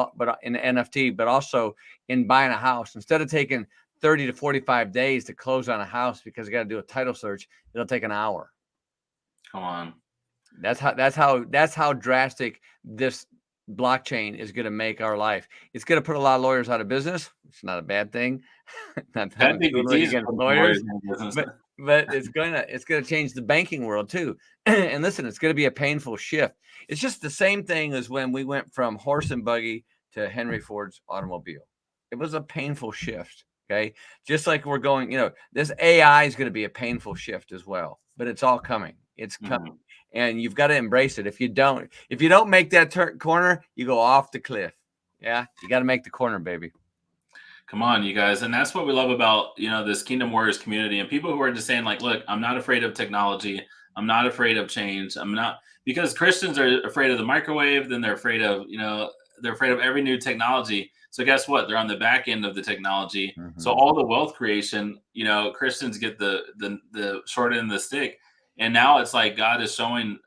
in the NFT, but also in buying a house. Instead of taking 30 to 45 days to close on a house because you got to do a title search, it'll take an hour. Come on. That's how drastic this blockchain is going to make our life. It's going to put a lot of lawyers out of business. It's not a bad thing. Not That totally DVT is against putting lawyers, in business. but it's gonna change the banking world too. And listen, it's going to be a painful shift. It's just the same thing as when we went from horse and buggy to Henry Ford's automobile. It was a painful shift. Okay, just like we're going, this AI is going to be a painful shift as well. But it's all coming. It's coming. And you've got to embrace it. If you don't make that corner, you go off the cliff. Yeah, you got to make the corner, baby. Come on, you guys. And that's what we love about, this Kingdom Warriors community, and people who are just saying like, look, I'm not afraid of technology. I'm not afraid of change. I'm not, because Christians are afraid of the microwave. Then they're afraid of, they're afraid of every new technology. So guess what? They're on the back end of the technology. Mm-hmm. So all the wealth creation, Christians get the short end of the stick. And now it's like God is showing,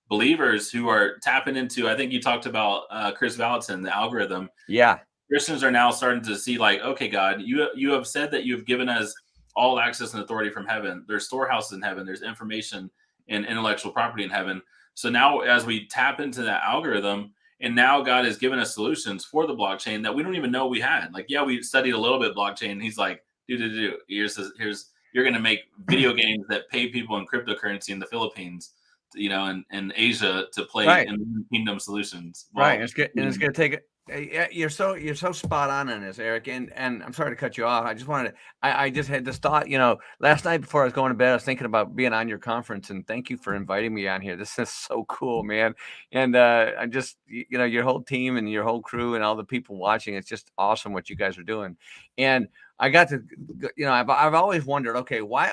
believers who are tapping into, I think you talked about Chris Valentin, the algorithm. Yeah. Christians are now starting to see like, okay, God, you have said that you've given us all access and authority from heaven. There's storehouses in heaven. There's information and intellectual property in heaven. So now as we tap into that algorithm, and now God has given us solutions for the blockchain that we don't even know we had. Like, yeah, we studied a little bit blockchain. And he's like, here's you're going to make video games that pay people in cryptocurrency in the Philippines, and Asia to play in Kingdom solutions. Well, right. It's good. And it's going to take it. You're so spot on this, Eric. And I'm sorry to cut you off. I just wanted to, I just had this thought, last night before I was going to bed, I was thinking about being on your conference, and thank you for inviting me on here. This is so cool, man. And I just, your whole team and your whole crew and all the people watching, it's just awesome what you guys are doing. And I got to, I've always wondered, okay, why,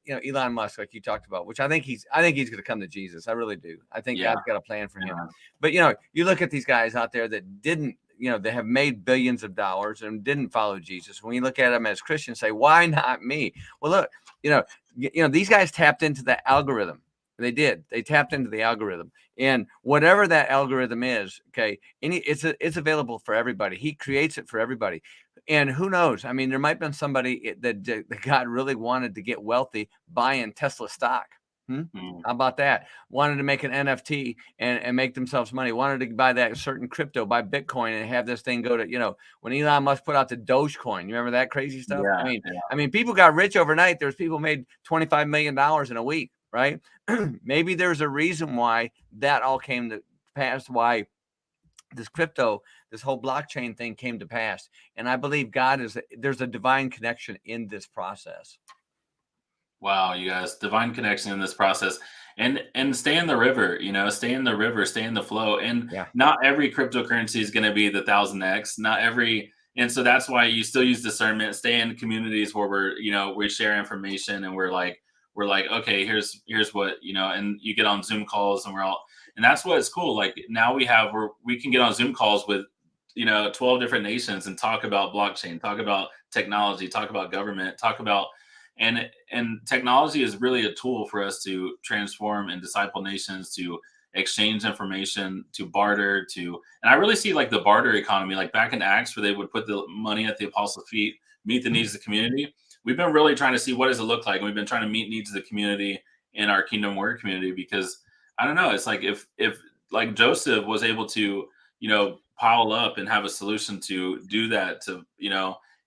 Elon Musk, like you talked about, which I think he's going to come to Jesus. I really do. I think God's got a plan for him. But, you look at these guys out there that didn't, they have made billions of dollars and didn't follow Jesus. When you look at them as Christians, say, why not me? Well, look, these guys tapped into the algorithm. They did. They tapped into the algorithm, and whatever that algorithm is, okay, it's available for everybody. He creates it for everybody. And who knows? I mean, there might have been somebody that God really wanted to get wealthy buying Tesla stock. How about that? Wanted to make an NFT and make themselves money. Wanted to buy that certain crypto, buy Bitcoin, and have this thing go to, when Elon Musk put out the Dogecoin, you remember that crazy stuff? Yeah, I mean, people got rich overnight. There's people made $25 million in a week, right? Maybe there's a reason why that all came to pass, why this whole blockchain thing came to pass. And I believe there's a divine connection in this process. Wow, you guys, divine connection in this process, and stay in the river, stay in the river, stay in the flow. And not every cryptocurrency is going to be the 1000x, not every. And so that's why you still use discernment, stay in communities where we share information, and we're like, okay, here's what, and you get on Zoom calls, and and that's what is cool. Like now we can get on Zoom calls with, 12 different nations and talk about blockchain, talk about technology, talk about government, talk about, and technology is really a tool for us to transform and disciple nations, to exchange information, to barter, and I really see like the barter economy, like back in Acts where they would put the money at the apostles' feet, meet the needs of the community. We've been really trying to see what does it look like. And we've been trying to meet needs of the community in our Kingdom Warrior community, because I don't know, it's like if like Joseph was able to, pile up and have a solution to do that,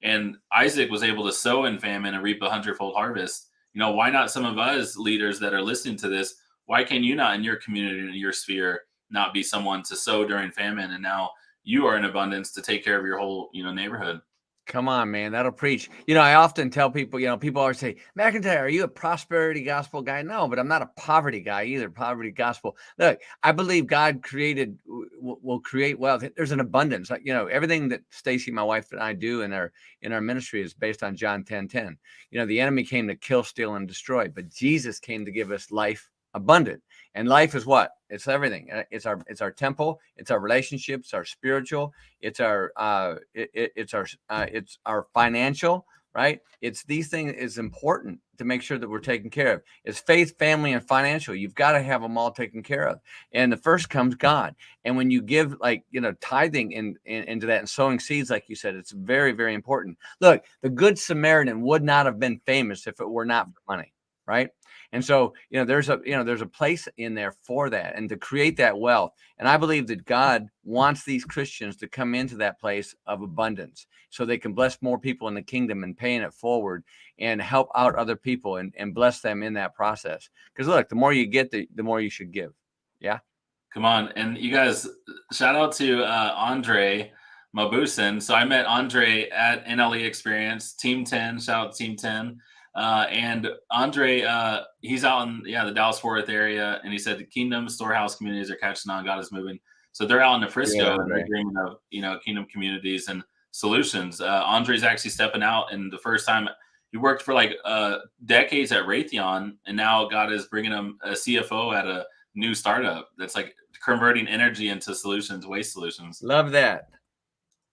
and Isaac was able to sow in famine and reap 100-fold harvest. Why not some of us leaders that are listening to this? Why can you not in your community, in your sphere, not be someone to sow during famine? And now you are in abundance to take care of your whole, neighborhood. Come on, man. That'll preach. I often tell people, people always say, Mcintyre, are you a prosperity gospel guy? No, but I'm not a poverty guy either. Poverty gospel. Look, I believe God will create wealth. There's an abundance. Everything that Stacy, my wife, and I do in our ministry is based on John 10:10. The enemy came to kill, steal, and destroy, but Jesus came to give us life abundant. And life is what? It's everything. It's our temple. It's our relationships. Our spiritual. It's our it's our financial. Right? It's these things is important to make sure that we're taken care of. It's faith, family, and financial. You've got to have them all taken care of. And the first comes God. And when you give, like, tithing into that and sowing seeds, like you said, it's very, very important. Look, the Good Samaritan would not have been famous if it were not for money, right? And so, there's a place in there for that and to create that wealth. And I believe that God wants these Christians to come into that place of abundance so they can bless more people in the kingdom and paying it forward and help out other people and bless them in that process. Because look, the more you get, the more you should give. Yeah. Come on. And you guys, shout out to Andre Mabusin. So I met Andre at NLE Experience, Team 10. Shout out to Team 10. And Andre, he's out in the Dallas-Fort Worth area, and he said the Kingdom Storehouse communities are catching on. God is moving. So they're out in the Frisco, and they're dreaming of Kingdom communities and solutions. Andre's actually stepping out, and the first time he worked for like decades at Raytheon, and now God is bringing him a CFO at a new startup that's like converting energy into solutions, waste solutions. Love that.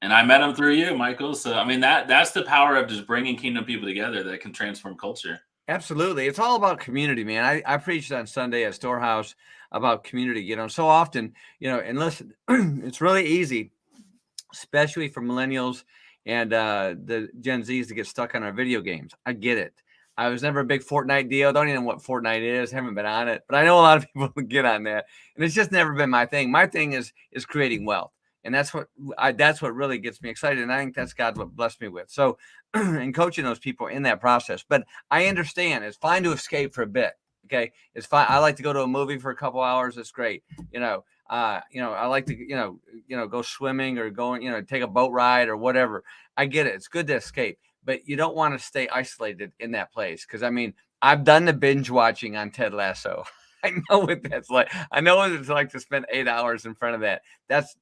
And I met him through you, Michael. So, I mean, that's the power of just bringing kingdom people together that can transform culture. Absolutely. It's all about community, man. I preached on Sunday at Storehouse about community, so often, and listen, it's really easy, especially for millennials and the Gen Zs to get stuck on our video games. I get it. I was never a big Fortnite deal. Don't even know what Fortnite is. Haven't been on it, but I know a lot of people get on that, and it's just never been my thing. My thing is creating wealth. And that's what really gets me excited. And I think that's God what blessed me with. So, and coaching those people in that process. But I understand it's fine to escape for a bit. Okay. It's fine. I like to go to a movie for a couple hours. It's great. I like to, go swimming or take a boat ride or whatever. I get it. It's good to escape, but you don't want to stay isolated in that place. Cause I mean, I've done the binge watching on Ted Lasso. I know what that's like. I know what it's like to spend 8 hours in front of that. That's,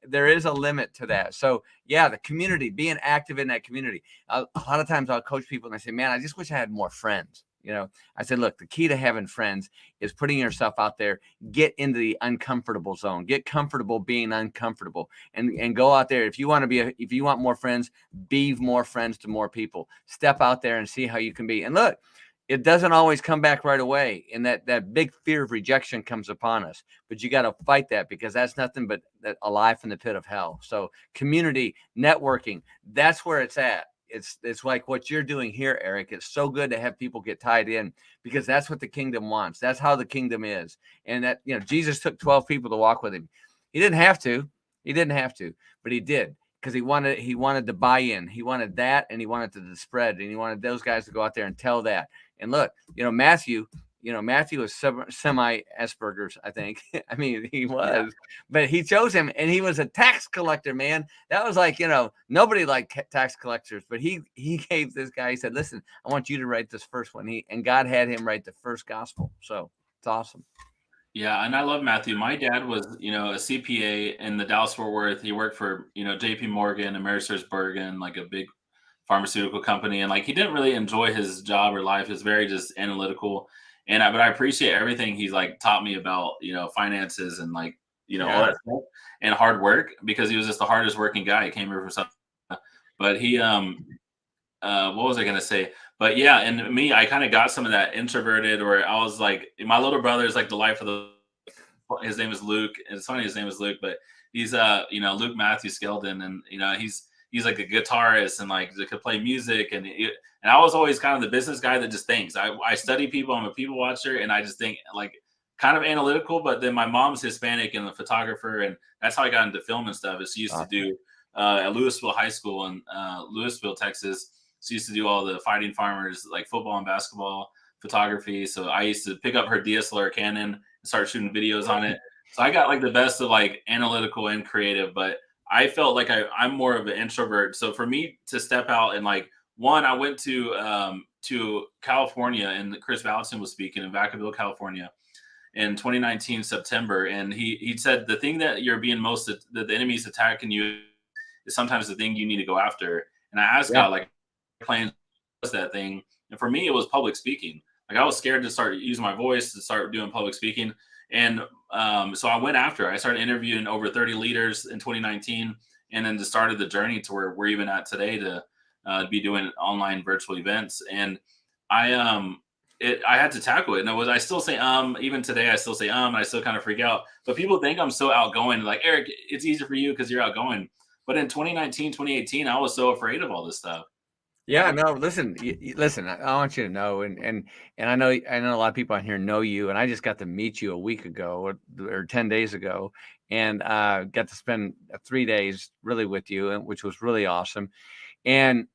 there is a limit to that. So yeah, the community, being active in that community. A lot of times I'll coach people and I say, man, I just wish I had more friends. I said, look, the key to having friends is putting yourself out there, get into the uncomfortable zone, get comfortable being uncomfortable and go out there. If you want more friends, be more friends to more people, step out there and see how you can be. And look, it doesn't always come back right away. And that big fear of rejection comes upon us, but you got to fight that because that's nothing but a lie from the pit of hell. So community, networking, that's where it's at. It's like what you're doing here, Eric. It's so good to have people get tied in because that's what the kingdom wants. That's how the kingdom is. And that, Jesus took 12 people to walk with him. He didn't have to, but he did. Because he wanted to buy in. He wanted that, and he wanted to spread, and he wanted those guys to go out there and tell that. And look, Matthew was semi Asperger's, I think. I mean, he was, but he chose him, and he was a tax collector, man. That was like, nobody liked tax collectors, but he gave this guy. He said, "Listen, I want you to write this first one." And God had him write the first gospel. So it's awesome. Yeah, and I love Matthew. My dad was, a CPA in the Dallas-Fort Worth. He worked for, JP Morgan, AmerisourceBergen, like a big pharmaceutical company. And like, he didn't really enjoy his job or life. It's very just analytical. But I appreciate everything he's like taught me about, finances and like, all that stuff and hard work because he was just the hardest working guy. He came here for something, but he, what was I going to say? But yeah, and me, I kind of got some of that introverted, or I was like, my little brother is like the life of his name is Luke. And it's funny, his name is Luke, but he's, Luke Matthew Skeldon. And, he's like a guitarist and like could play music. And I was always kind of the business guy that just thinks. I study people. I'm a people watcher. And I just think like kind of analytical, but then my mom's Hispanic and a photographer. And that's how I got into film and stuff. Is she used to do at Louisville High School in Louisville, Texas. She used to do all the Fighting Farmers, like football and basketball photography. So I used to pick up her DSLR Canon and start shooting videos on it. So I got like the best of like analytical and creative, but I felt like I'm more of an introvert. So for me to step out and like, one, I went to California and Chris Valentin was speaking in Vacaville, California in 2019, September. And he said, the thing that you're being that the enemy's attacking you is sometimes the thing you need to go after. And I asked God, like, playing that thing, and for me it was public speaking. Like I was scared to start using my voice, to start doing public speaking. And so I went after. I started interviewing over 30 leaders in 2019, and then just started the journey to where we're even at today to be doing online virtual events. And I I had to tackle it, and I still say even today I still say and I still kind of freak out. But people think I'm so outgoing. Like, Eric, it's easier for you because you're outgoing. But in 2019, 2018, I was so afraid of all this stuff. Yeah, no, listen, listen, I want you to know, and I know a lot of people on here know you, and I just got to meet you a week ago or 10 days ago, and got to spend 3 days really with you, and which was really awesome. And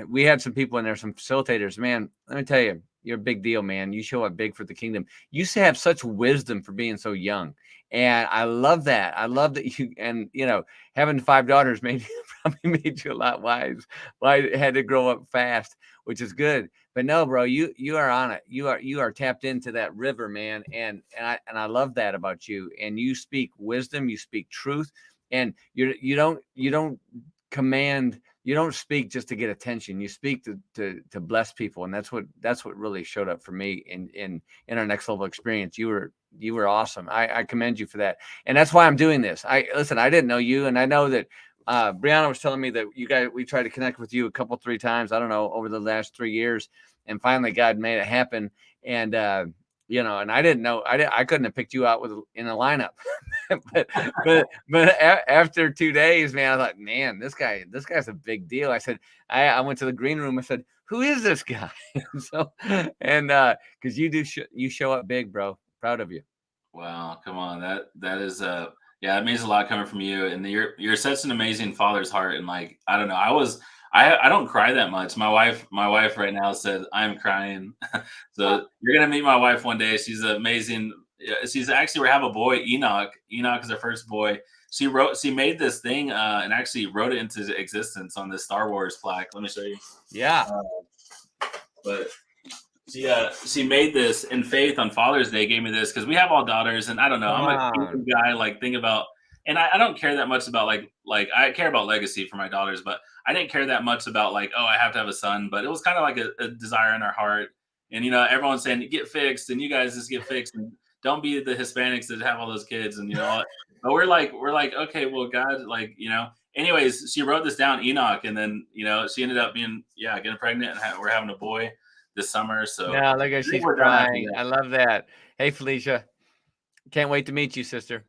we had some people in there, some facilitators. Man, let me tell you, you're a big deal, man. You show up big for the kingdom. You have such wisdom for being so young. And I love that. I love that you, and having 5 daughters probably made you a lot wise. Well, I had to grow up fast, which is good. But no, bro, you are on it. You are tapped into that river, man. And I love that about you. And you speak wisdom, you speak truth, and you don't command. You don't speak just to get attention. You speak to bless people, and that's what really showed up for me in our next level experience. You were awesome. I commend you for that, and that's why I'm doing this. I didn't know you, and I know that Brianna was telling me that we tried to connect with you 3 times. I don't know, over the last 3 years, and finally God made it happen. And and I didn't know. I couldn't have picked you out in a lineup. but after 2 days, man, I thought, man, this guy's a big deal. I said, I went to the green room. I said, who is this guy? So, and because you show up big, bro. Proud of you. Wow, come on, that is yeah, it means a lot coming from you, and you're such an amazing father's heart. And like, I don't know, I don't cry that much. My wife right now said I'm crying. So you're gonna meet my wife one day. She's amazing. She's actually, we have a boy, Enoch. Enoch is our first boy. She made this thing and actually wrote it into existence on this Star Wars plaque. Let me show you. Yeah. But she made this in faith on Father's Day, gave me this because we have all daughters, and I don't know, I'm a kingdom guy. Like, think about, and I don't care that much about like I care about legacy for my daughters, but I didn't care that much about like, oh, I have to have a son. But it was kind of like a desire in our heart, and everyone's saying get fixed, and you guys just get fixed, and don't be the Hispanics that have all those kids, and but we're like okay, well, God, anyways, she wrote this down, Enoch, and then she ended up being getting pregnant, and we're having a boy this summer. So yeah, look at, she's crying. I love that. Hey, Felicia, can't wait to meet you, sister.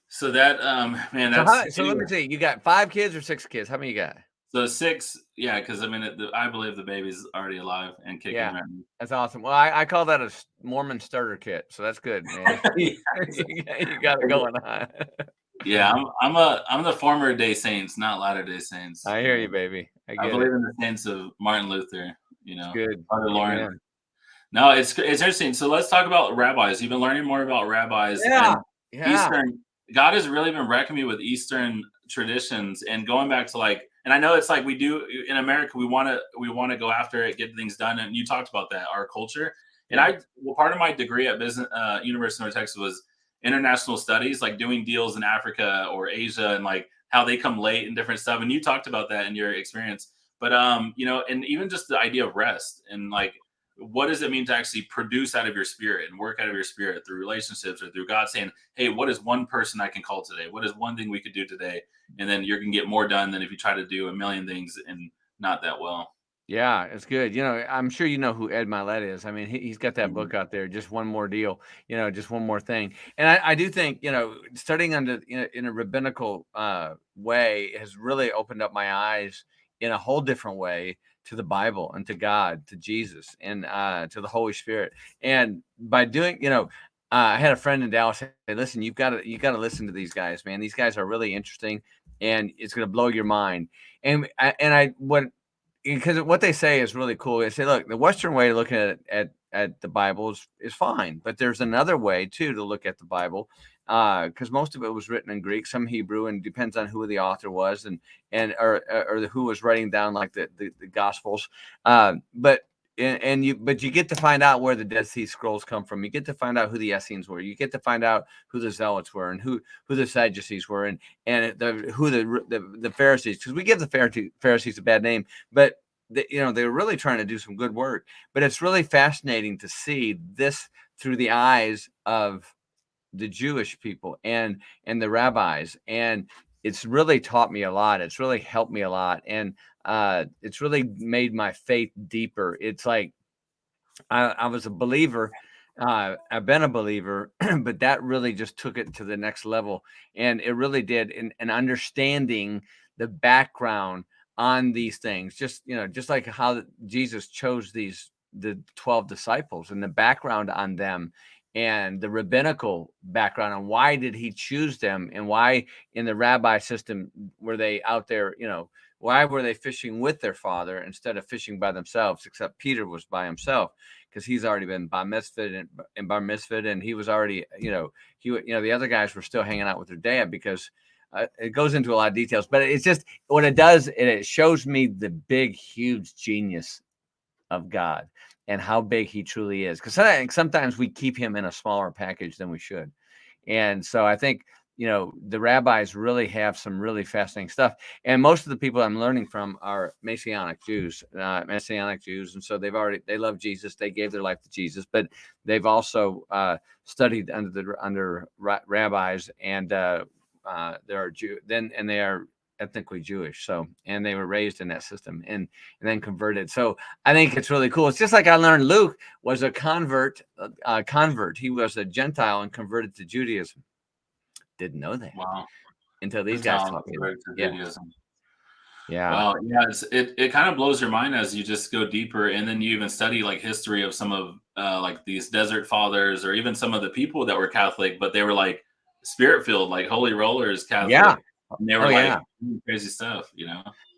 So that man, that's so let me see. You got 5 kids or 6 kids? How many you got? So 6, yeah, because I mean, I believe the baby's already alive and kicking. Yeah, right now. That's awesome. Well, I call that a Mormon starter kit, so that's good, man. You got it going on. Yeah, I'm the former day saints, not latter day saints. I hear you, baby. I believe in the saints of Martin Luther. Good. Father Lauren. No, it's interesting. So let's talk about rabbis. You've been learning more about rabbis. Yeah. Eastern. God has really been wrecking me with Eastern traditions and going back to and I know it's like we do in America, we want to go after it, get things done. And you talked about that, our culture. And part of my degree at business, University of North Texas was international studies, like doing deals in Africa or Asia, and like how they come late and different stuff. And you talked about that in your experience, but and even just the idea of rest and like, what does it mean to actually produce out of your spirit and work out of your spirit through relationships or through God saying, hey, what is one person I can call today? What is one thing we could do today? And then you're going to get more done than if you try to do a million things and not that well. Yeah, it's good. I'm sure you know who Ed Milet is. I mean, he's got that book out there, Just One More Deal, just one more thing. And I do think, studying under in a rabbinical way has really opened up my eyes in a whole different way to the Bible and to God, to Jesus, and to the Holy Spirit. And by doing, I had a friend in Dallas say, listen, you got to listen to these guys, man. These guys are really interesting, and it's going to blow your mind. Because what they say is really cool. They say, look, the Western way of looking at the Bible is fine, but there's another way too to look at the Bible, because most of it was written in Greek, some Hebrew, and depends on who the author was or who was writing down like the Gospels. But you get to find out where the Dead Sea Scrolls come from. You get to find out who the Essenes were. You get to find out who the Zealots were and who the Sadducees were and who the Pharisees, because we give the Pharisees a bad name, but they were really trying to do some good work. But it's really fascinating to see this through the eyes of the Jewish people and the rabbis, and it's really taught me a lot. It's really helped me a lot, and it's really made my faith deeper. It's like I was a believer. I've been a believer, but that really just took it to the next level, and it really did. In understanding the background on these things, just like how Jesus chose the 12 disciples and the background on them, and the rabbinical background on why did he choose them, and why in the rabbi system were they out there, why were they fishing with their father instead of fishing by themselves, except Peter was by himself because he's already been bar mitzvahed and bar mitzvahed, and he was already, the other guys were still hanging out with their dad because it goes into a lot of details, but it's just what it does. It shows me the big, huge genius of God and how big he truly is. Because sometimes we keep him in a smaller package than we should. And so I think, the rabbis really have some really fascinating stuff. And most of the people I'm learning from are Messianic Jews. And so they love Jesus. They gave their life to Jesus, but they've also studied under rabbis, and they are ethnically Jewish. So, and they were raised in that system and then converted. So I think it's really cool. It's just like I learned Luke was a convert. He was a Gentile and converted to Judaism. Didn't know that. Wow. Until these guys taught me. Yeah. Well, yeah, it kind of blows your mind as you just go deeper, and then you even study like history of some of like these desert fathers, or even some of the people that were Catholic, but they were like spirit filled, like holy rollers Catholic. Yeah. And they were doing crazy stuff,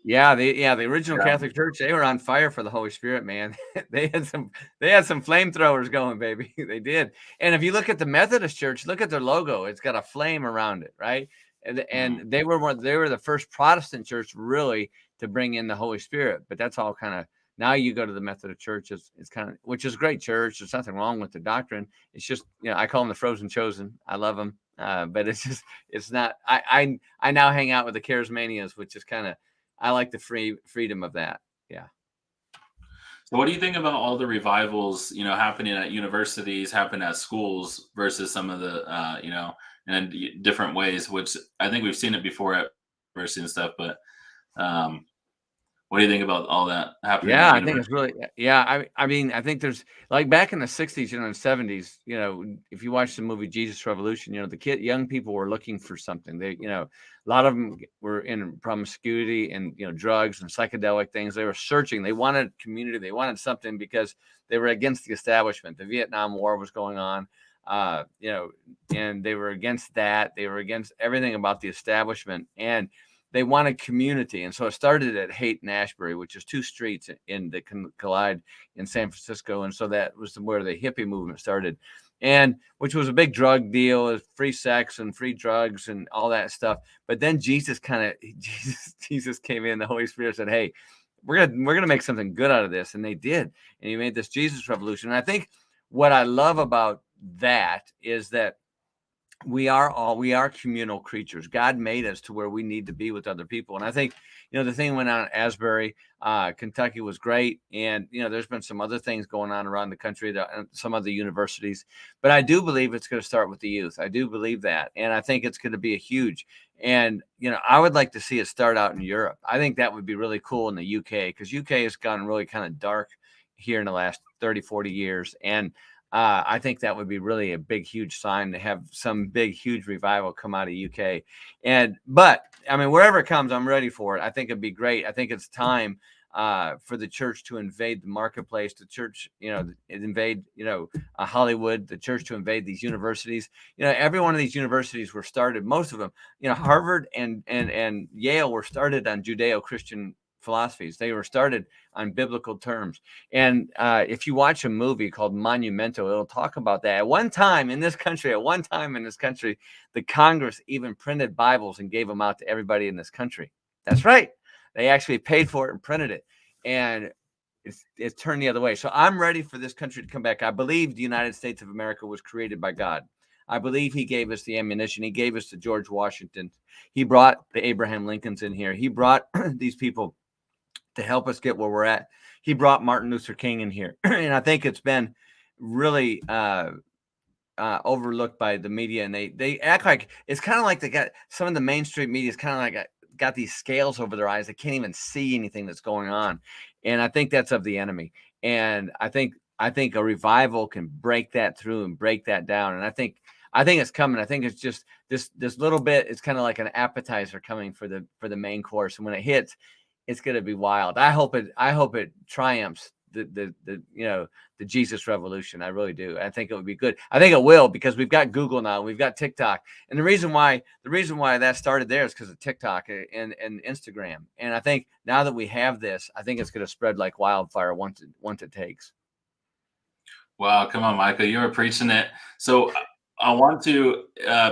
Yeah, the original Catholic Church, they were on fire for the Holy Spirit, man. They had some flamethrowers going, baby. They did. And if you look at the Methodist Church, look at their logo. It's got a flame around it, right? And they were the first Protestant church really to bring in the Holy Spirit. But that's all kind of, now you go to the Methodist Church, it's kind of, which is a great church. There's nothing wrong with the doctrine. It's just, I call them the frozen chosen. I love them. But it's not, I now hang out with the charismanias, which is kind of, I like the freedom of that. Yeah. So what do you think about all the revivals, happening at universities, happening at schools versus some of the, in different ways, which I think we've seen it before at university and stuff, but what do you think about all that happening? Yeah, I think it's really, I mean, I think there's like back in the 60s and 70s, if you watch the movie Jesus Revolution, the young people were looking for something. They, a lot of them were in promiscuity and, drugs and psychedelic things. They were searching. They wanted community. They wanted something because they were against the establishment. The Vietnam War was going on, and they were against that. They were against everything about the establishment, and they wanted community. And so it started at Haight and Ashbury, which is two streets that collide in San Francisco. And so that was where the hippie movement started, and which was a big drug deal, free sex and free drugs and all that stuff. But then Jesus came in, the Holy Spirit said, hey, we're gonna make something good out of this. And they did. And he made this Jesus Revolution. And I think what I love about that is that we are communal creatures. God made us to where we need to be with other people. And I think, the thing went on at Asbury, Kentucky was great. And, there's been some other things going on around the country, some other universities, but I do believe it's going to start with the youth. I do believe that. And I think it's going to be a huge, and, I would like to see it start out in Europe. I think that would be really cool in the UK, because UK has gone really kind of dark here in the last 30, 40 years. And, I think that would be really a big, huge sign to have some big, huge revival come out of UK. But I mean, wherever it comes, I'm ready for it. I think it'd be great. I think it's time for the church to invade the marketplace, the church, invade, Hollywood, the church to invade these universities. Every one of these universities were started, most of them, Harvard and Yale were started on Judeo-Christian philosophies. They were started on biblical terms. And if you watch a movie called Monumento, it'll talk about that. At one time in this country, the Congress even printed Bibles and gave them out to everybody in this country. That's right. They actually paid for it and printed it. And it's turned the other way. So I'm ready for this country to come back. I believe the United States of America was created by God. I believe he gave us the ammunition. He gave us the George Washington. He brought the Abraham Lincolns in here. He brought these people to help us get where we're at. He brought Martin Luther King in here, and I think it's been really overlooked by the media, and they act like it's kind of like they got some of the mainstream media is kind of like got these scales over their eyes. They can't even see anything that's going on, and I think that's of the enemy. And I think a revival can break that through and break that down. And I think it's coming. I think it's just this little bit. It's kind of like an appetizer coming for the main course, and when it hits, it's going to be wild. I hope it triumphs the Jesus revolution. I really do. I think it would be good. I think it will, because we've got Google now, we've got TikTok, and the reason why that started there is because of TikTok and Instagram. And I think now that we have this, I think it's going to spread like wildfire once it takes. Wow, come on, Michael, you were preaching it. So I want to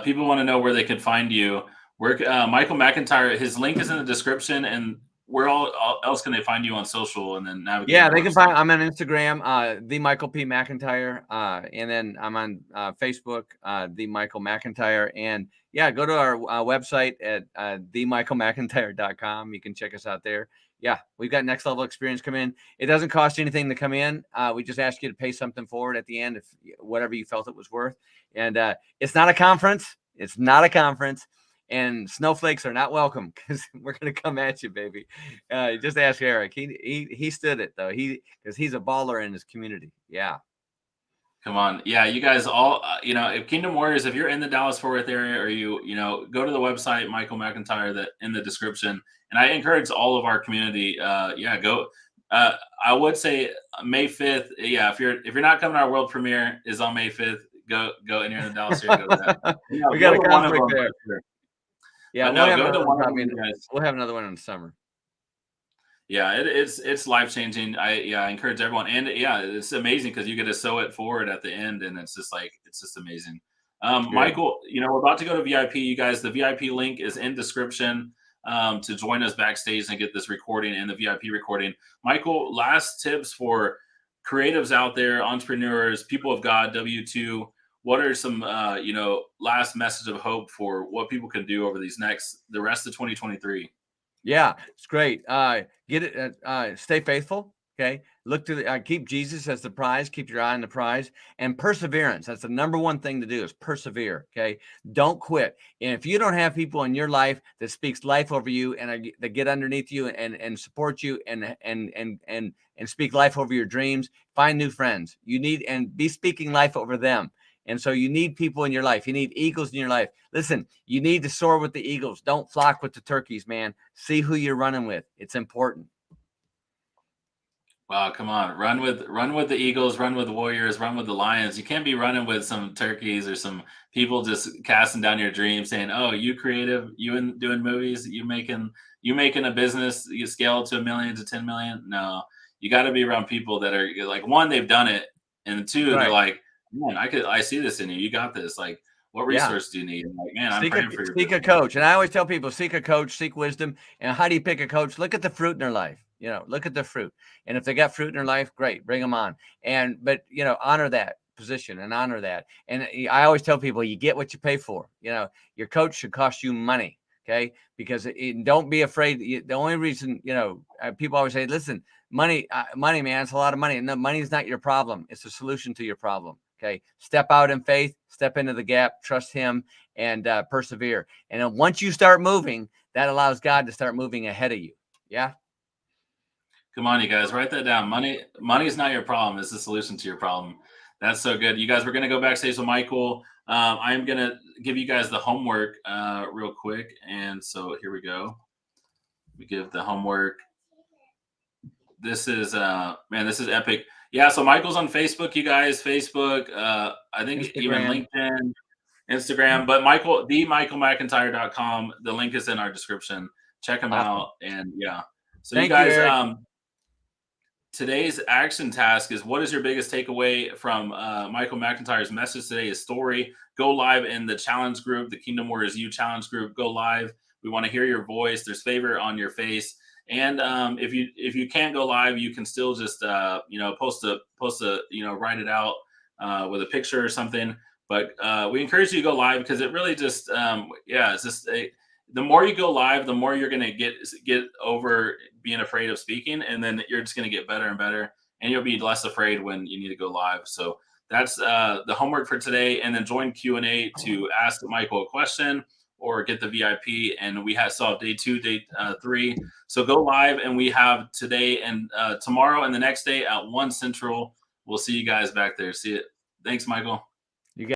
people want to know where they can find you. Where Michael Mcintyre, his link is in the description, and where else can they find you on social and then navigate? Yeah, they can find. I'm on Instagram, the Michael P. Mcintyre, and then I'm on Facebook, the Michael Mcintyre, and yeah, go to our website at themichaelmcintyre.com. You can check us out there. Yeah, we've got Next Level Experience come in. It doesn't cost you anything to come in. We just ask you to pay something forward at the end, if whatever you felt it was worth. And it's not a conference. It's not a conference. And snowflakes are not welcome, because we're going to come at you, baby. Just ask Eric. He stood it, though. Because he's a baller in his community. Yeah. Come on. Yeah, you guys all, if Kingdom Warriors, if you're in the Dallas-Fort Worth area, or go to the website, Michael Mcintyre, that in the description. And I encourage all of our community, go. I would say May 5th. Yeah, if you're not coming to our world premiere is on May 5th, go, and you're in the Dallas area, go to that. We got a conflict there. Yeah, we'll have another one in the summer. Yeah, it's life changing. I encourage everyone, and it's amazing because you get to sow it forward at the end, and it's just amazing. Michael, we're about to go to VIP. You guys, the VIP link is in description to join us backstage and get this recording and the VIP recording. Michael, last tips for creatives out there, entrepreneurs, people of God, W2. What are some, last message of hope for what people can do over the rest of 2023? Yeah, it's great. Stay faithful. Okay. Look to keep Jesus as the prize. Keep your eye on the prize, and perseverance. That's the number one thing to do, is persevere. Okay. Don't quit. And if you don't have people in your life that speaks life over you and that get underneath you and support you and speak life over your dreams, find new friends. You need, and be speaking life over them. And so you need people in your life. You need eagles in your life. Listen, you need to soar with the eagles. Don't flock with the turkeys, man. See who you're running with. It's important. Wow, come on. Run with the eagles, run with the warriors, run with the lions. You can't be running with some turkeys or some people just casting down your dreams saying, "Oh, you creative, you doing movies, you making a business, you scale to $1 million to 10 million." No. You got to be around people that are like, one, they've done it, and two, they're like, "Man, I see this in you. You got this. Like, what resource do you need?" I'm like, "Man, I'm praying for you." Seek a coach. And I always tell people, seek a coach, seek wisdom. And how do you pick a coach? Look at the fruit in their life. Look at the fruit. And if they got fruit in their life, great, bring them on. But honor that position and honor that. And I always tell people, you get what you pay for. Your coach should cost you money. Okay. Because don't be afraid. The only reason, people always say, listen, money, man, it's a lot of money. And no, money is not your problem. It's a solution to your problem. Okay. Step out in faith, step into the gap, trust him, and persevere. And then once you start moving, that allows God to start moving ahead of you. Yeah. Come on, you guys, write that down. Money is not your problem. It's the solution to your problem. That's so good. You guys, we're going to go backstage with Michael. I'm going to give you guys the homework real quick. And so here we go. We give the homework. This is, this is epic. Yeah, so Michael's on Facebook, you guys. Facebook, I think Instagram. Even LinkedIn, Instagram. But themichaelmcintyre.com. The link is in our description. Check him out. And yeah. So you guys, today's action task is, what is your biggest takeaway from Michael Mcintyre's message today? His story. Go live in the challenge group, the Kingdom Warriors U challenge group. Go live. We want to hear your voice. There's favor on your face. And if you can't go live, you can still just post a write it out with a picture or something. But we encourage you to go live, because it really just it's just the more you go live, the more you're going to get over being afraid of speaking, and then you're just going to get better and better, and you'll be less afraid when you need to go live. So that's the homework for today, and then join Q&A to ask Michael a question or get the VIP. And we still have day 2, day 3. So go live, and we have today and tomorrow and the next day at 1 Central. We'll see you guys back there. See it. Thanks, Michael.